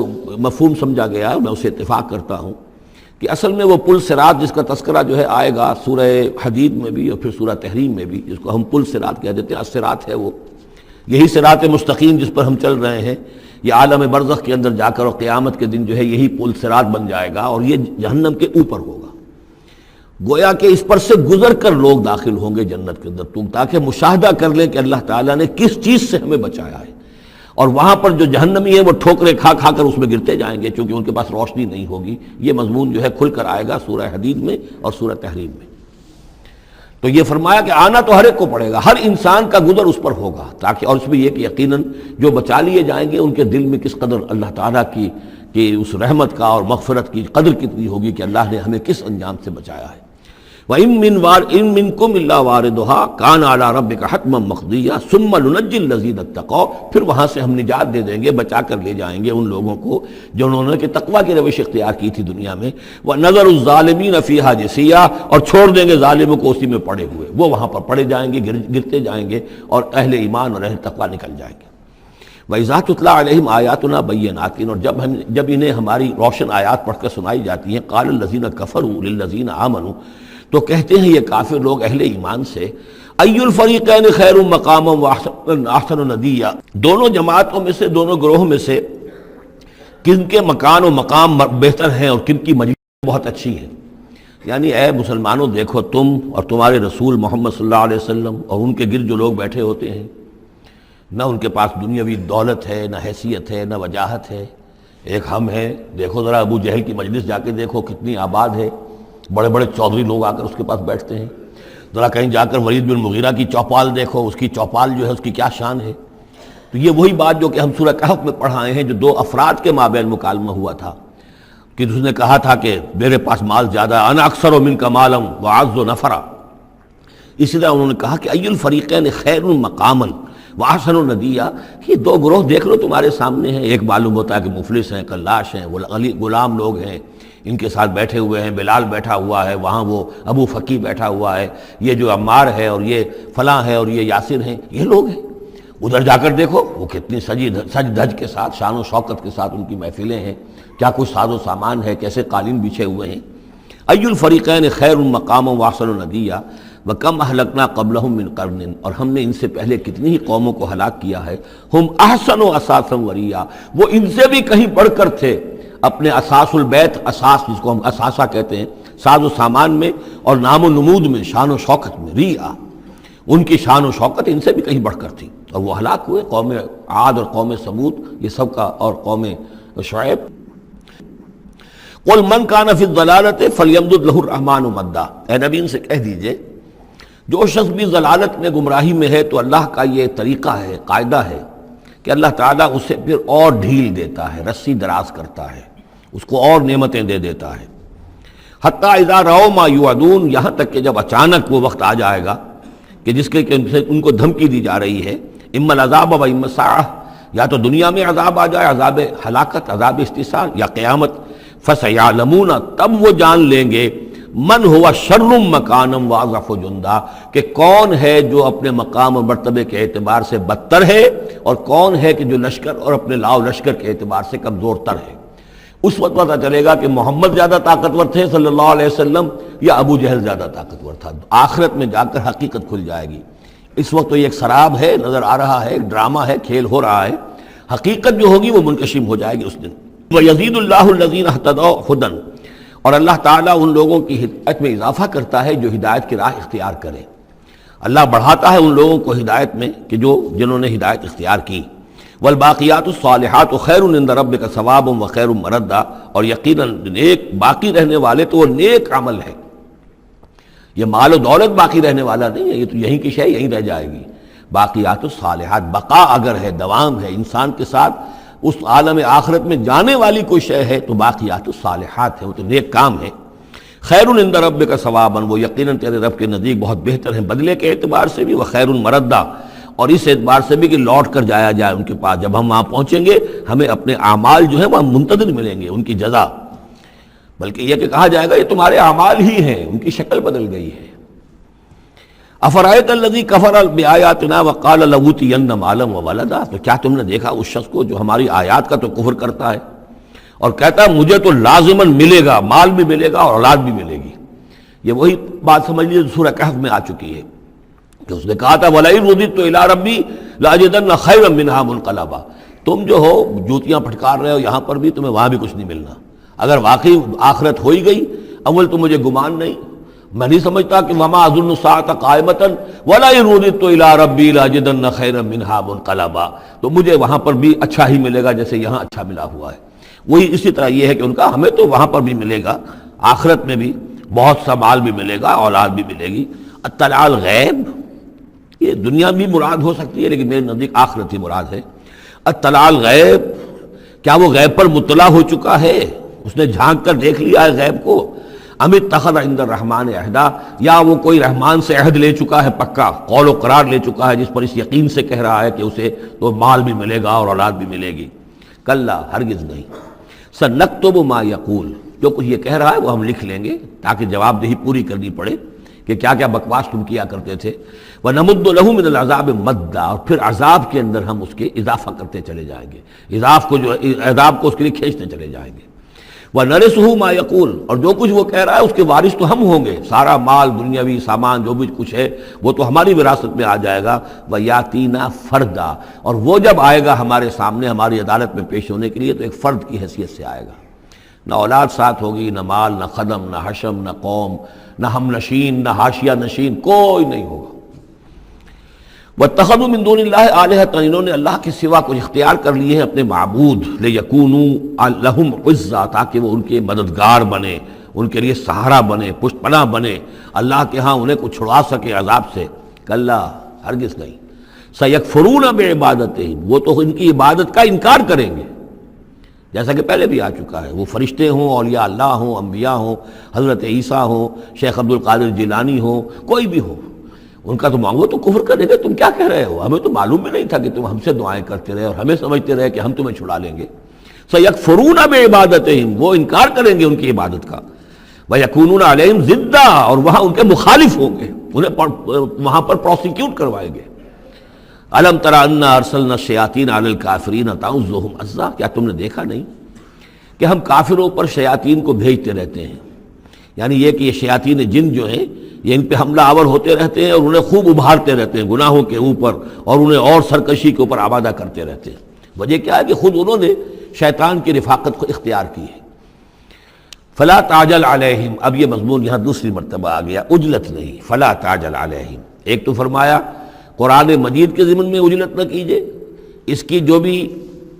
S1: مفہوم سمجھا گیا میں اسے اتفاق کرتا ہوں کہ اصل میں وہ پل صراط جس کا تذکرہ جو ہے آئے گا سورہ حدید میں بھی اور پھر سورہ تحریم میں بھی, جس کو ہم پل صراط کہہ دیتے ہیں. الصراط ہے وہ, یہی صراط مستقیم جس پر ہم چل رہے ہیں. یہ عالم برزخ کے اندر جا کر اور قیامت کے دن جو ہے یہی پل صراط بن جائے گا اور یہ جہنم کے اوپر ہوگا. گویا کہ اس پر سے گزر کر لوگ داخل ہوں گے جنت کے اندر، تم تاکہ مشاہدہ کر لیں کہ اللہ تعالیٰ نے کس چیز سے ہمیں بچایا ہے۔ اور وہاں پر جو جہنمی ہیں وہ ٹھوکریں کھا کھا کر اس میں گرتے جائیں گے، چونکہ ان کے پاس روشنی نہیں ہوگی۔ یہ مضمون جو ہے کھل کر آئے گا سورہ حدید میں اور سورہ تحریم میں۔ تو یہ فرمایا کہ آنا تو ہر ایک کو پڑے گا، ہر انسان کا گزر اس پر ہوگا، تاکہ اور اس میں یہ کہ یقیناً جو بچا لیے جائیں گے ان کے دل میں کس قدر اللہ تعالیٰ کی کہ اس رحمت کا اور مغفرت کی قدر کتنی ہوگی کہ اللہ نے ہمیں کس انجام سے بچایا ہے۔ وَإِن مِّنكُمْ إِلَّا وَارِدُهَا كَانَ عَلَىٰ رَبِّكَ حَتْمًا مَّقْضِيًّا ثُمَّ نُنَجِّي الَّذِينَ اتَّقَوْا، پھر وہاں سے ہم نجات دے دیں گے، بچا کر لے جائیں گے ان لوگوں کو جنہوں نے کہ تقویٰ کی روش اختیار کی تھی دنیا میں۔ وَنَذَرُ الظَّالِمِينَ فِيهَا جِثِيًّا، اور چھوڑ دیں گے ظالموں کو اسی میں پڑے ہوئے، وہ وہاں پر پڑے جائیں گے، گرتے جائیں گے، اور اہل ایمان اور اہل تقویٰ نکل جائیں گے۔ وَإِذَا تُتْلَىٰ عَلَيْهِمْ آيَاتُنَا بَيِّنَاتٍ، اور جب انہیں ہماری روشن آیات پڑھ کر سنائی جاتی ہیں، قَالَ الَّذِينَ كَفَرُوا لِلَّذِينَ آمَنُوا، تو کہتے ہیں یہ کافر لوگ اہل ایمان سے، اَيُّ الْفَرِيقَيْنِ خَيْرٌ مَّقَامًا وَأَحْسَنُ نَدِيًّا، دونوں جماعتوں میں سے، دونوں گروہوں میں سے کن کے مکان و مقام بہتر ہیں اور کن کی مجلس بہت اچھی ہے۔ یعنی اے مسلمانوں دیکھو، تم اور تمہارے رسول محمد صلی اللہ علیہ وسلم اور ان کے گرد جو لوگ بیٹھے ہوتے ہیں، نہ ان کے پاس دنیاوی دولت ہے، نہ حیثیت ہے، نہ وجاہت ہے، ایک ہم ہیں۔ دیکھو ذرا ابو جہل کی مجلس جا کے دیکھو کتنی آباد ہے، بڑے بڑے چودھری لوگ آ کر اس کے پاس بیٹھتے ہیں۔ ذرا کہیں جا کر ولید بن مغیرہ کی چوپال دیکھو، اس کی چوپال جو ہے اس کی کیا شان ہے۔ تو یہ وہی بات جو کہ ہم سورہ کہف میں پڑھائے ہیں، جو دو افراد کے مابین مکالمہ ہوا تھا کہ اس نے کہا تھا کہ میرے پاس مال زیادہ ہے، انا اکثر منک مالا واعز نفرا۔ اسی طرح انہوں نے کہا کہ ای الفریقین خیر مقاما واحسن ندیا، یہ دو گروہ دیکھ لو تمہارے سامنے ہیں، ایک معلوم ہوتا ہے کہ مفلس ہیں، کلاش ہیں، غلام لوگ ہیں، ان کے ساتھ بیٹھے ہوئے ہیں، بلال بیٹھا ہوا ہے، وہاں وہ ابو فقی بیٹھا ہوا ہے، یہ جو عمار ہے اور یہ فلاں ہے اور یہ یاسر ہیں، یہ لوگ ہیں۔ ادھر جا کر دیکھو وہ کتنی سج دھج کے ساتھ، شان و شوکت کے ساتھ ان کی محفلیں ہیں، کیا کچھ ساز و سامان ہے، کیسے قالین بچھے ہوئے ہیں۔ ای الفریقین خیر مقاما واحسن ندیا وکم اہلکنا قبلہم من قرن، اور ہم نے ان سے پہلے کتنی ہی قوموں کو ہلاک کیا ہے، ہم احسن و اساسا وریا، وہ ان سے بھی کہیں بڑھ کر تھے اپنے اساس البیت، اساس جس کو ہم اساسہ کہتے ہیں، ساز و سامان میں اور نام و نمود میں، شان و شوکت میں، ریا، ان کی شان و شوکت ان سے بھی کہیں بڑھ کر تھی، اور وہ ہلاک ہوئے۔ قوم عاد اور قوم سمود یہ سب کا، اور قوم شعیب۔ قل من کان فی الضلالۃ فلیمدد لہ الرحمن مدا، اے نبی ان سے کہہ دیجئے جو شخص بھی ضلالت میں، گمراہی میں ہے، تو اللہ کا یہ طریقہ ہے، قاعدہ ہے کہ اللہ تعالیٰ اسے پھر اور ڈھیل دیتا ہے، رسی دراز کرتا ہے، اس کو اور نعمتیں دے دیتا ہے۔ حتیٰ اذا رأوا ما یوعدون، یہاں تک کہ جب اچانک وہ وقت آ جائے گا کہ جس کے ان کو دھمکی دی جا رہی ہے، اما العذاب و اما الساعہ، یا تو دنیا میں عذاب آ جائے، عذاب ہلاکت، عذاب استحصال، یا قیامت، فسیعلمون، تب وہ جان لیں گے، من ہوا شر مکانا واضعف جندا، کہ کون ہے جو اپنے مقام اور مرتبے کے اعتبار سے بدتر ہے، اور کون ہے کہ جو لشکر اور اپنے لاؤ لشکر کے اعتبار سے کمزور تر ہے۔ اس وقت پتہ چلے گا کہ محمد زیادہ طاقتور تھے صلی اللہ علیہ وسلم، یا ابو جہل زیادہ طاقتور تھا۔ آخرت میں جا کر حقیقت کھل جائے گی۔ اس وقت تو یہ ایک سراب ہے، نظر آ رہا ہے، ایک ڈرامہ ہے، کھیل ہو رہا ہے، حقیقت جو ہوگی وہ منکشم ہو جائے گی اس دن۔ وَيَزِيدُ اللَّهُ الَّذِينَ اهْتَدَوْا هُدًى، اور اللہ تعالیٰ ان لوگوں کی ہدایت میں اضافہ کرتا ہے جو ہدایت کی راہ اختیار کریں۔ اللہ بڑھاتا ہے ان لوگوں کو ہدایت میں کہ جنہوں نے ہدایت اختیار کی۔ والباقیات الصالحات خیر عند ربک ثوابا وخیر مردا، اور یقیناً نیک باقی رہنے والے تو وہ نیک عمل ہے۔ یہ مال و دولت باقی رہنے والا نہیں ہے، یہ تو یہیں کی شے یہیں رہ جائے گی۔ باقیات الصالحات، بقا اگر ہے، دوام ہے انسان کے ساتھ، اس عالم آخرت میں جانے والی کوئی شے ہے تو باقیات الصالحات ہے، وہ تو نیک کام ہے۔ خیر عند ربک ثوابا، وہ یقیناً تیرے رب کے نزدیک بہت بہتر ہیں بدلے کے اعتبار سے بھی، وخیر مردا، اور اس اعتبار سے بھی کہ لوٹ کر جایا جائے ان کے پاس۔ جب ہم وہاں پہنچیں گے ہمیں اپنے اعمال جو ہیں وہاں منتظر ملیں گے، ان کی جزا، بلکہ یہ کہ کہا جائے گا یہ تمہارے اعمال ہی ہیں، ان کی شکل بدل گئی ہے۔ افرأیت الذی کفر بآیاتنا وقال لأوتین مالا وولدا، تو کیا تم نے دیکھا اس شخص کو جو ہماری آیات کا تو کفر کرتا ہے اور کہتا ہے مجھے تو لازماً ملے گا، مال بھی ملے گا اور اولاد بھی ملے گی۔ یہ وہی بات سمجھ لیجیے سورہ کہف میں آ چکی ہے کہ اس نے کہا تھا وَلَئِن رُدِدتُّ إِلَىٰ رَبِّي لَأَجِدَنَّ خَيْرًا مِّنْهَا مُنقَلَبًا، تم جو ہو جوتیاں پھٹکار رہے ہو یہاں پر بھی، تمہیں وہاں بھی کچھ نہیں ملنا۔ اگر واقعی آخرت ہو ہی گئی، اول تو مجھے گمان نہیں، میں نہیں سمجھتا کہ وما اظن الساعۃ قائمۃ ولا رددت الی ربی لاجدن خیرا منہا منقلبا، تو مجھے وہاں پر بھی اچھا ہی ملے گا جیسے یہاں اچھا ملا ہوا ہے۔ وہی اسی طرح یہ ہے کہ ان کا ہمیں تو وہاں پر بھی ملے گا، آخرت میں بھی بہت سا مال بھی ملے گا، اولاد بھی ملے گی۔ اطلاع الغیب، یہ دنیا بھی مراد ہو سکتی ہے لیکن میرے نزدیک آخرت ہی مراد ہے۔ اطلاع الغیب، کیا وہ غیب پر مطلع ہو چکا ہے؟ اس نے جھانک کر دیکھ لیا ہے غیب کو؟ ام اتخذ عند الرحمن عہدا، یا وہ کوئی رحمان سے عہد لے چکا ہے، پکا قول و قرار لے چکا ہے جس پر اس یقین سے کہہ رہا ہے کہ اسے تو مال بھی ملے گا اور اولاد بھی ملے گی؟ کلا، ہرگز نہیں۔ سنکتب ما یقول، جو کچھ یہ کہہ رہا ہے وہ ہم لکھ لیں گے تاکہ جواب دہی پوری کرنی پڑے کہ کیا کیا بکواس تم کیا کرتے تھے۔ وَنَمُدُّ لَهُ مِنَ الْعَذَابِ مَدًّا، اور پھر عذاب کے اندر ہم اس کے اضافہ کرتے چلے جائیں گے، عذاب کو اس کے لیے کھینچتے چلے جائیں گے۔ وَنَرِثُهُ مَا يَقُولُ، اور جو کچھ وہ کہہ رہا ہے اس کے وارث تو ہم ہوں گے، سارا مال دنیاوی سامان جو بھی کچھ ہے وہ تو ہماری وراثت میں آ جائے گا۔ وَيَأْتِينَا فَرْدًا، اور وہ جب آئے گا ہمارے سامنے ہماری عدالت میں پیش ہونے کے لیے تو ایک فرد کی حیثیت سے آئے گا، نہ اولاد ساتھ ہوگی، نہ مال، نہ خدم، نہ حشم، نہ قوم، نہ ہم نشین، نہ حاشیہ نشین، کوئی نہیں ہوگا۔ وَاتَّخَذُوا مِن دُونِ اللَّهِ آلِهَةً، انہوں نے اللہ کے سوا کچھ اختیار کر لیے ہیں اپنے معبود، لِيَكُونُوا لَهُمْ عِزًّا، تاکہ وہ ان کے مددگار بنے، ان کے لیے سہارا بنے، پشت پناہ بنے، اللہ کے ہاں انہیں کچھ چھڑا سکے عذاب سے۔ کلا، ہرگز نہیں۔ سَيَكْفُرُونَ بِعِبَادَتِهِمْ، وہ تو ان کی عبادت کا انکار کریں گے، جیسا کہ پہلے بھی آ چکا ہے۔ وہ فرشتے ہوں، اولیاء اللہ ہوں، انبیاء ہوں، حضرت عیسیٰ ہوں، شیخ عبد القادر جیلانی ہوں، کوئی بھی ہو، ان کا تو مانگو تو کفر کرے گا، تم کیا کہہ رہے ہو، ہمیں تو معلوم بھی نہیں تھا کہ تم ہم سے دعائیں کرتے رہے اور ہمیں سمجھتے رہے کہ ہم تمہیں چھڑا لیں گے۔ سَيَكْفُرُونَ بِعِبَادَتِهِمْ، وہ انکار کریں گے ان کی عبادت کا۔ وَيَكُونُونَ عَلَيْهِمْ ضِدًّا، اور وہاں ان کے مخالف ہوں گے، انہیں وہاں پر پروسیکیوٹ کروائیں گے۔ أَلَمْ تَرَ أَنَّا أَرْسَلْنَا الشَّيَاطِينَ عَلَى الْكَافِرِينَ تَعُزُّهُمْ عَزًّا، کیا تم نے دیکھا نہیں کہ ہم کافروں پر شیاطین کو بھیجتے رہتے ہیں؟ یعنی یہ کہ یہ شیاطین جن جو ہیں یہ ان پہ حملہ آور ہوتے رہتے ہیں اور انہیں خوب ابھارتے رہتے ہیں گناہوں کے اوپر، اور انہیں اور سرکشی کے اوپر آمادہ کرتے رہتے ہیں۔ وجہ کیا ہے کہ خود انہوں نے شیطان کی رفاقت کو اختیار کی ہے۔ فلا تعجل علیہم، اب یہ مضمون یہاں دوسری مرتبہ آ گیا، عجلت نہیں، فلا تعجل علیہم۔ ایک تو فرمایا قرآن مجید کے ضمن میں عجلت نہ کیجیے، اس کی جو بھی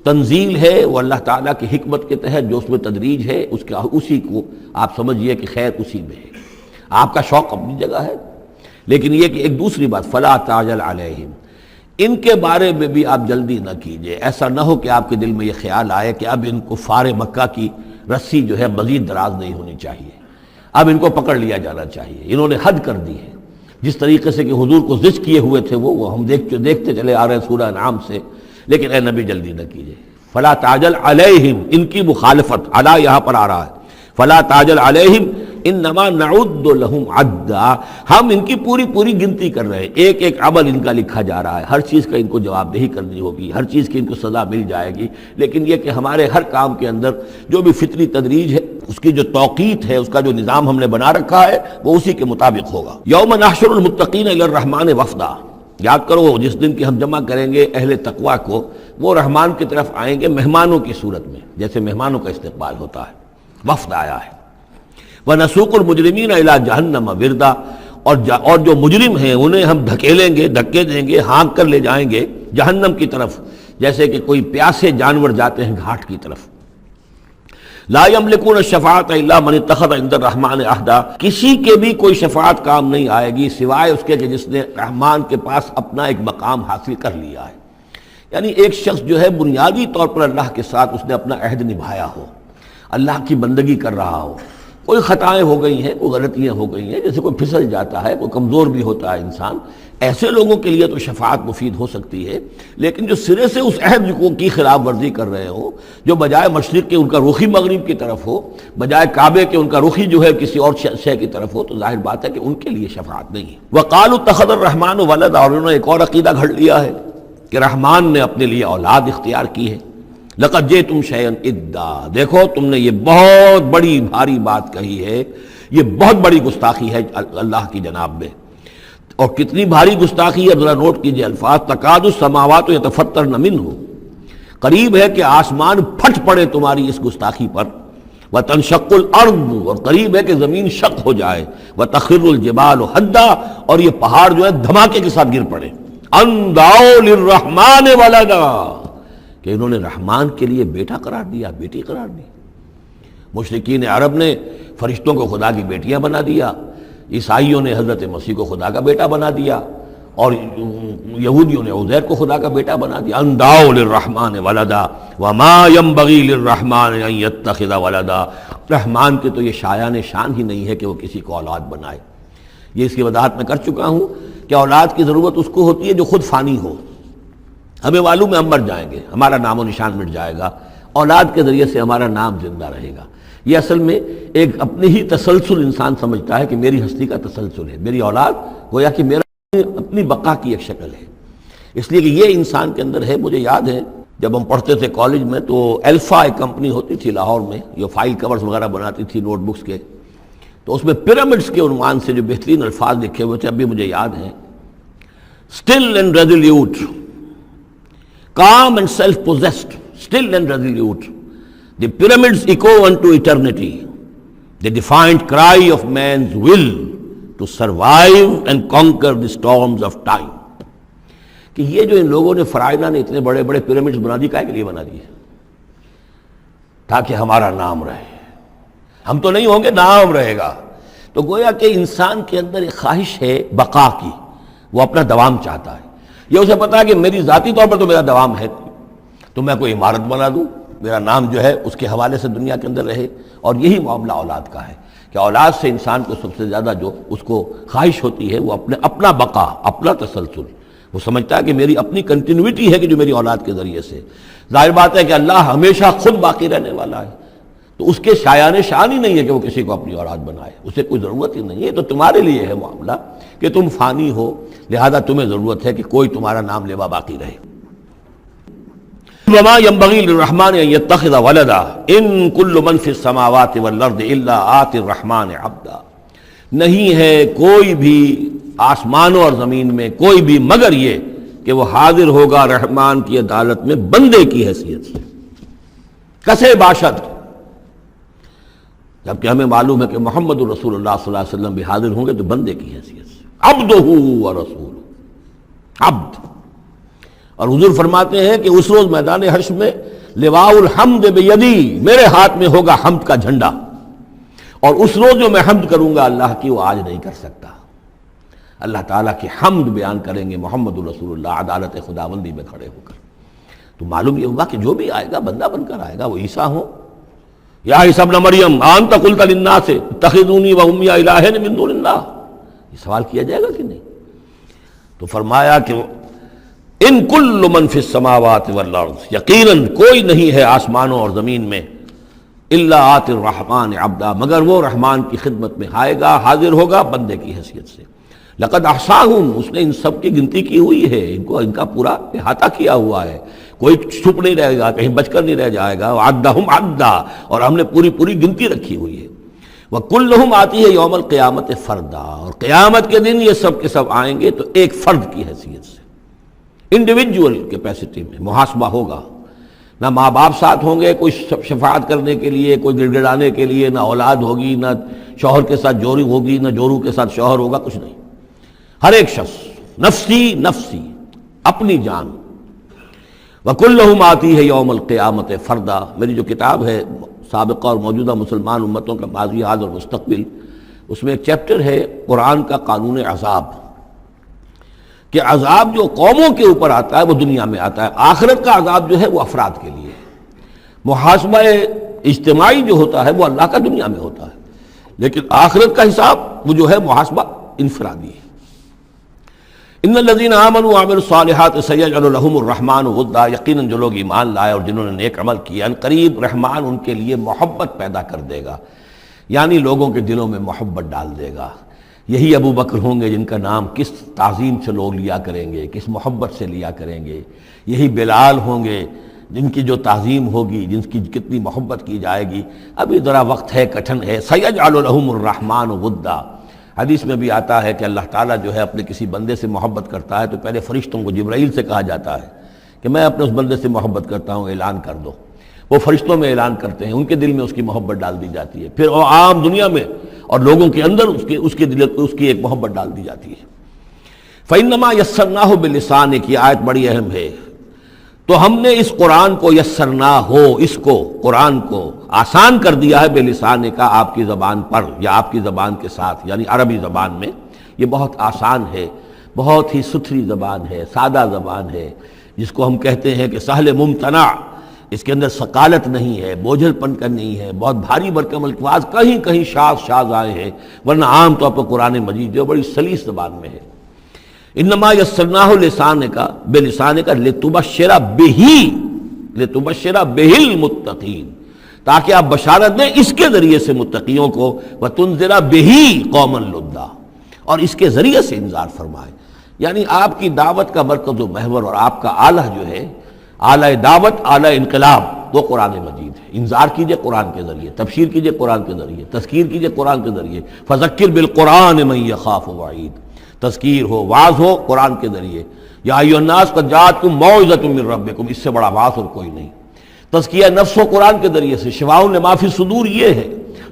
S1: تنزیل ہے وہ اللہ تعالیٰ کی حکمت کے تحت جو اس میں تدریج ہے اسی کو آپ سمجھیے کہ خیر اسی میں ہے، آپ کا شوق اپنی جگہ ہے، لیکن یہ کہ ایک دوسری بات فلا تعجل علیہم، ان کے بارے میں بھی آپ جلدی نہ کیجیے۔ ایسا نہ ہو کہ آپ کے دل میں یہ خیال آئے کہ اب ان کفار مکہ کی رسی جو ہے مزید دراز نہیں ہونی چاہیے، اب ان کو پکڑ لیا جانا چاہیے، انہوں نے حد کر دی ہے۔ جس طریقے سے کہ حضور کو زج کیے ہوئے تھے وہ ہم دیکھتے چلے آ رہے ہیں سورہ انعام سے، لیکن اے نبی جلدی نہ کیجیے۔ فلا تعجل علیہم، ان کی مخالفت، علی یہاں پر آ رہا ہے، فلا تعجل علیہم انما نعد لہم عدا، ہم ان کی پوری گنتی کر رہے ہیں، ایک ایک عمل ان کا لکھا جا رہا ہے، ہر چیز کا ان کو جواب دہی کرنی ہوگی، ہر چیز کی ان کو سزا مل جائے گی، لیکن یہ کہ ہمارے ہر کام کے اندر جو بھی فطری تدریج ہے، اس کی جو توقیت ہے، اس کا جو نظام ہم نے بنا رکھا ہے وہ اسی کے مطابق ہوگا۔ یوم نحشر المتقین الی الرحمن وفدا، یاد کرو جس دن کی ہم جمع کریں گے اہل تقویٰ کو، وہ رحمان کی طرف آئیں گے مہمانوں کی صورت میں، جیسے مہمانوں کا استقبال ہوتا ہے، وفد آیا ہے۔ وَنَسُوقُ الْمُجْرِمِينَ إِلَىٰ جَهَنَّمَ وِرْدًا، اور جو مجرم ہیں انہیں ہم دھکیلیں گے، دھکے دیں گے، ہانک کر لے جائیں گے جہنم کی طرف، جیسے کہ کوئی پیاسے جانور جاتے ہیں گھاٹ کی طرف۔ لا يملكون الشفاعة الا من اتخذ عند الرحمن عہدا، کسی کے بھی کوئی شفاعت کام نہیں آئے گی سوائے اس کے کہ جس نے رحمان کے پاس اپنا ایک مقام حاصل کر لیا ہے، یعنی ایک شخص جو ہے بنیادی طور پر اللہ کے ساتھ اس نے اپنا عہد نبھایا ہو، اللہ کی بندگی کر رہا ہو، کوئی خطائیں ہو گئی ہیں، کوئی غلطیاں ہو گئی ہیں، جیسے کوئی پھسل جاتا ہے، کوئی کمزور بھی ہوتا ہے انسان، ایسے لوگوں کے لیے تو شفاعت مفید ہو سکتی ہے، لیکن جو سرے سے اس عہد کی خلاف ورزی کر رہے ہو، جو بجائے مشرق کے ان کا رخی مغرب کی طرف ہو، بجائے کعبے کے ان کا رخی جو ہے کسی اور شے کی طرف ہو، تو ظاہر بات ہے کہ ان کے لیے شفاعت نہیں ہے۔ وقالوا اتخذ الرحمن ولدا، اور انہوں نے ایک اور عقیدہ گھڑ لیا ہے کہ رحمان نے اپنے لیے اولاد اختیار کی ہے۔ لقد جئتم شیئا ادا، دیکھو تم نے یہ بہت بڑی بھاری بات کہی ہے، یہ بہت بڑی گستاخی ہے اللہ کی جناب میں، اور کتنی بھاری گستاخی ہے ذرا نوٹ کیجئے الفاظ، تکاد السماوات یتفطرن منہ، قریب ہے کہ آسمان پھٹ پڑے تمہاری اس گستاخی پر، وتنشق الارض، اور قریب ہے کہ زمین شق ہو جائے، وتخر الجبال حدا، اور یہ پہاڑ جو ہے دھماکے کے ساتھ گر پڑے، ان دعوا للرحمن ولدا، کہ انہوں نے رحمان کے لیے بیٹا قرار دیا، بیٹی قرار دی۔ مشرکین عرب نے فرشتوں کو خدا کی بیٹیاں بنا دیا، عیسائیوں نے حضرت مسیح کو خدا کا بیٹا بنا دیا، اور یہودیوں نے عزیر کو خدا کا بیٹا بنا دیا۔ ان دعوا للرحمن ولدا وما ينبغي للرحمن ان يتخذ ولدا، رحمان کے تو یہ شایان شان ہی نہیں ہے کہ وہ کسی کو اولاد بنائے۔ یہ اس کی وضاحت میں کر چکا ہوں کہ اولاد کی ضرورت اس کو ہوتی ہے جو خود فانی ہو۔ ہمیں معلوم ہے ہم مر جائیں گے، ہمارا نام و نشان مٹ جائے گا، اولاد کے ذریعے سے ہمارا نام زندہ رہے گا۔ یہ اصل میں ایک اپنے ہی تسلسل انسان سمجھتا ہے کہ میری ہستی کا تسلسل ہے، میری اولاد گویا کہ میرا اپنی بقا کی ایک شکل ہے، اس لیے کہ یہ انسان کے اندر ہے۔ مجھے یاد ہے جب ہم پڑھتے تھے کالج میں تو الفا ایک کمپنی ہوتی تھی لاہور میں، یہ فائل کورز وغیرہ بناتی تھی نوٹ بکس کے، تو اس میں پیرامڈس کے عنوان سے جو بہترین الفاظ لکھے ہوئے تھے اب بھی مجھے یاد ہیں، still and resolute, calm and self-possessed, still and resolute. The pyramids echo unto eternity, the defiant cry of man's will to survive and conquer the storms of time. کہ یہ جو ان لوگوں نے فرائضہ نے اتنے بڑے بڑے پیرامڈز بنا دی، کائے کے لیے بنا دیے؟ تاکہ ہمارا نام رہے، ہم تو نہیں ہوں گے، نام رہے گا۔ تو گویا کہ انسان کے اندر ایک خواہش ہے بقا کی، وہ اپنا دوام چاہتا ہے۔ یہ اسے پتا ہے کہ میری ذاتی طور پر تو میرا دوام ہے، تو میں کوئی عمارت بنا دوں، میرا نام جو ہے اس کے حوالے سے دنیا کے اندر رہے۔ اور یہی معاملہ اولاد کا ہے کہ اولاد سے انسان کو سب سے زیادہ جو اس کو خواہش ہوتی ہے وہ اپنا بقا، اپنا تسلسل۔ وہ سمجھتا ہے کہ میری اپنی کنٹینیوٹی ہے کہ جو میری اولاد کے ذریعے سے۔ ظاہر بات ہے کہ اللہ ہمیشہ خود باقی رہنے والا ہے، تو اس کے شایان شان ہی نہیں ہے کہ وہ کسی کو اپنی اولاد بنائے، اسے کوئی ضرورت ہی نہیں ہے۔ تو تمہارے لیے ہے معاملہ کہ تم فانی ہو، لہذا تمہیں ضرورت ہے کہ کوئی تمہارا نام لیوا باقی رہے۔ وما ينبغي للرحمن ان يتخذ ولدا ان كل من في السماوات والارض الا آتي الرحمن عبدا، نہیں ہے کوئی بھی آسمانوں اور زمین میں کوئی بھی مگر یہ کہ وہ حاضر ہوگا رحمان کی عدالت میں بندے کی حیثیت سے، کسے باشد، جبکہ ہمیں معلوم ہے کہ محمد رسول اللہ صلی اللہ علیہ وسلم بھی حاضر ہوں گے تو بندے کی حیثیت سے، عبدہ ورسول، عبد۔ اور حضور فرماتے ہیں کہ اس روز میدان حشر میں لواء الحمد بیدی، میرے ہاتھ میں ہوگا حمد کا جھنڈا، اور اس روز جو میں حمد کروں گا اللہ کی وہ آج نہیں کر سکتا۔ اللہ تعالیٰ کی حمد بیان کریں گے محمد رسول اللہ عدالت خداوندی میں کھڑے ہو کر۔ تو معلوم یہ ہوا کہ جو بھی آئے گا بندہ بن کر آئے گا، وہ عیسیٰ ہو یا عیسیٰ ابن مریم انت قلت للناس اتخذونی وامي الہین من دون اللہ، یہ سوال کیا جائے گا کہ نہیں؟ تو فرمایا کہ ان کل من فی السماوات والارض، یقیناً کوئی نہیں ہے آسمانوں اور زمین میں، الا آتی الرحمن عبدا، مگر وہ رحمان کی خدمت میں آئے گا، حاضر ہوگا بندے کی حیثیت سے۔ لقد احصاہم، اس نے ان سب کی گنتی کی ہوئی ہے، ان کا پورا احاطہ کیا ہوا ہے، کوئی چھپ نہیں رہے گا، کہیں بچ کر نہیں رہ جائے گا۔ وعدہم عدا، اور ہم نے پوری گنتی رکھی ہوئی ہے۔ وکلہم آتی ہے یوم القیامت فردا، اور قیامت کے دن یہ سب کے سب آئیں گے تو ایک فرد کی حیثیت سے، انڈیویجول کیپیسٹی میں محاسبہ ہوگا۔ نہ ماں باپ ساتھ ہوں گے کوئی شفاعت کرنے کے لیے، کوئی گڑ گڑانے کے لیے، نہ اولاد ہوگی، نہ شوہر کے ساتھ جوری ہوگی، نہ جورو کے ساتھ شوہر ہوگا، کچھ نہیں۔ ہر ایک شخص نفسی نفسی، اپنی جان۔ وَكُلُّهُمْ آتی ہے یوم القیامت فردا، میری جو کتاب ہے سابقہ اور موجودہ مسلمان امتوں کا ماضی، حال اور مستقبل، اس میں ایک چیپٹر ہے قرآن کا قانون عذاب، کہ عذاب جو قوموں کے اوپر آتا ہے وہ دنیا میں آتا ہے، آخرت کا عذاب جو ہے وہ افراد کے لیے ہے۔ محاسبہ اجتماعی جو ہوتا ہے وہ اللہ کا دنیا میں ہوتا ہے، لیکن آخرت کا حساب وہ جو ہے محاسبہ انفرادی ہے۔ ان الذین آمنوا وعملوا الصالحات سیجعل لهم الرحمن ودا، یقیناً جو لوگ ایمان لائے اور جنہوں نے نیک عمل کیا، ان قریب رحمان ان کے لیے محبت پیدا کر دے گا، یعنی لوگوں کے دلوں میں محبت ڈال دے گا۔ یہی ابو بکر ہوں گے جن کا نام کس تعظیم سے لوگ لیا کریں گے، کس محبت سے لیا کریں گے۔ یہی بلال ہوں گے جن کی جو تعظیم ہوگی، جن کی کتنی محبت کی جائے گی۔ ابھی ذرا وقت ہے، کٹھن ہے۔ سیجعل لهم الرحمن ودا، حدیث میں بھی آتا ہے کہ اللہ تعالیٰ جو ہے اپنے کسی بندے سے محبت کرتا ہے تو پہلے فرشتوں کو، جبرائیل سے کہا جاتا ہے کہ میں اپنے اس بندے سے محبت کرتا ہوں، اعلان کر دو۔ وہ فرشتوں میں اعلان کرتے ہیں، ان کے دل میں اس کی محبت ڈال دی جاتی ہے، پھر وہ عام دنیا میں اور لوگوں کے اندر اس کی ایک محبت ڈال دی جاتی ہے۔ فَإِنَّمَا يَسَّرْنَاهُ بِلِسَانِكَ، یہ آیت بڑی اہم ہے۔ تو ہم نے اس قرآن کو یسرنا ہو، اس کو قرآن کو آسان کر دیا ہے بلسان کا، آپ کی زبان پر یا آپ کی زبان کے ساتھ، یعنی عربی زبان میں۔ یہ بہت آسان ہے، بہت ہی ستھری زبان ہے، سادہ زبان ہے، جس کو ہم کہتے ہیں کہ سہل ممتنع، اس کے اندر ثقالت نہیں ہے، بوجھل پن کا نہیں ہے، بہت بھاری بھرکم الفاظ کہیں کہیں شاذ آئے ہیں، ورنہ عام طور پر قرآن مجید جو بڑی سلیس زبان میں ہے۔ انما یسرناہ لسانک بلسانک لتبشر بہ المتقین، تاکہ آپ بشارت دیں اس کے ذریعے سے متقیوں کو، وتنذر بہ قوما لدا، اور اس کے ذریعے سے انذار فرمائے۔ یعنی آپ کی دعوت کا مرکز و محور اور آپ کا آلہ جو ہے، آلہ دعوت، آلہ انقلاب، وہ قرآن مجید ہے۔ انذار کیجئے قرآن کے ذریعے، تبشیر کیجئے قرآن کے ذریعے، تذکیر کیجئے قرآن کے ذریعے۔ فذکر بالقرآن من یخاف وعید، تذکیر ہو، واعظ ہو قرآن کے ذریعے۔ یا ایھا الناس قد جاءتکم موعظۃ من ربکم، اس سے بڑا واعظ اور کوئی نہیں۔ تزکیہ نفس و قرآن کے ذریعے سے، شفاء لما فی الصدور یہ ہے،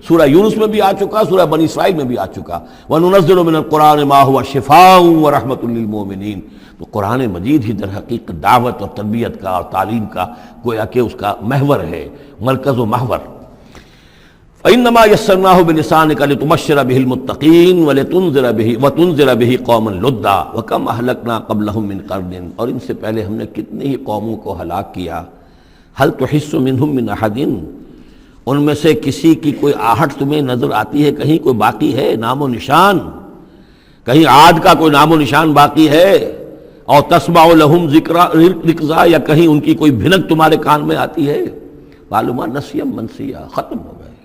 S1: سورہ یونس میں بھی آ چکا، سورہ بنی اسرائیل میں بھی آ چکا، وَنُنَزِّلُ مِنَ الْقُرْآنِ مَا هُوَ شِفَاءٌ وَرَحْمَةٌ لِّلْمُؤْمِنِينَ۔ تو قرآن مجید ہی در حقیقت دعوت اور تربیت کا اور تعلیم کا گویا کہ اس کا محور ہے، مرکز و محور۔ فَإِنَّمَا يَسَّرْنَاهُ بِلِسَانِكَ لِتُبَشِّرَ بِهِ الْمُتَّقِينَ وَتُنذِرَ بِهِ قَوْمًا لُدًّا وَكَمْ أَهْلَكْنَا قَبْلَهُم مِّن قَرْنٍ، اور ان سے پہلے ہم نے کتنی ہی قوموں کو ہلاک کیا۔ هَلْ تُحِسُّ مِنْهُم مِّنْ أَحَدٍ، ان میں سے کسی کی کوئی آہٹ تمہیں نظر آتی ہے؟ کہیں کوئی باقی ہے نام و نشان؟ کہیں عاد کا کوئی نام و نشان باقی ہے؟ اور تسمع لهم رکزا، یا کہیں ان کی کوئی بھنک تمہارے کان میں آتی ہے؟ معلومات نسیم منسیہ، ختم ہو گئے۔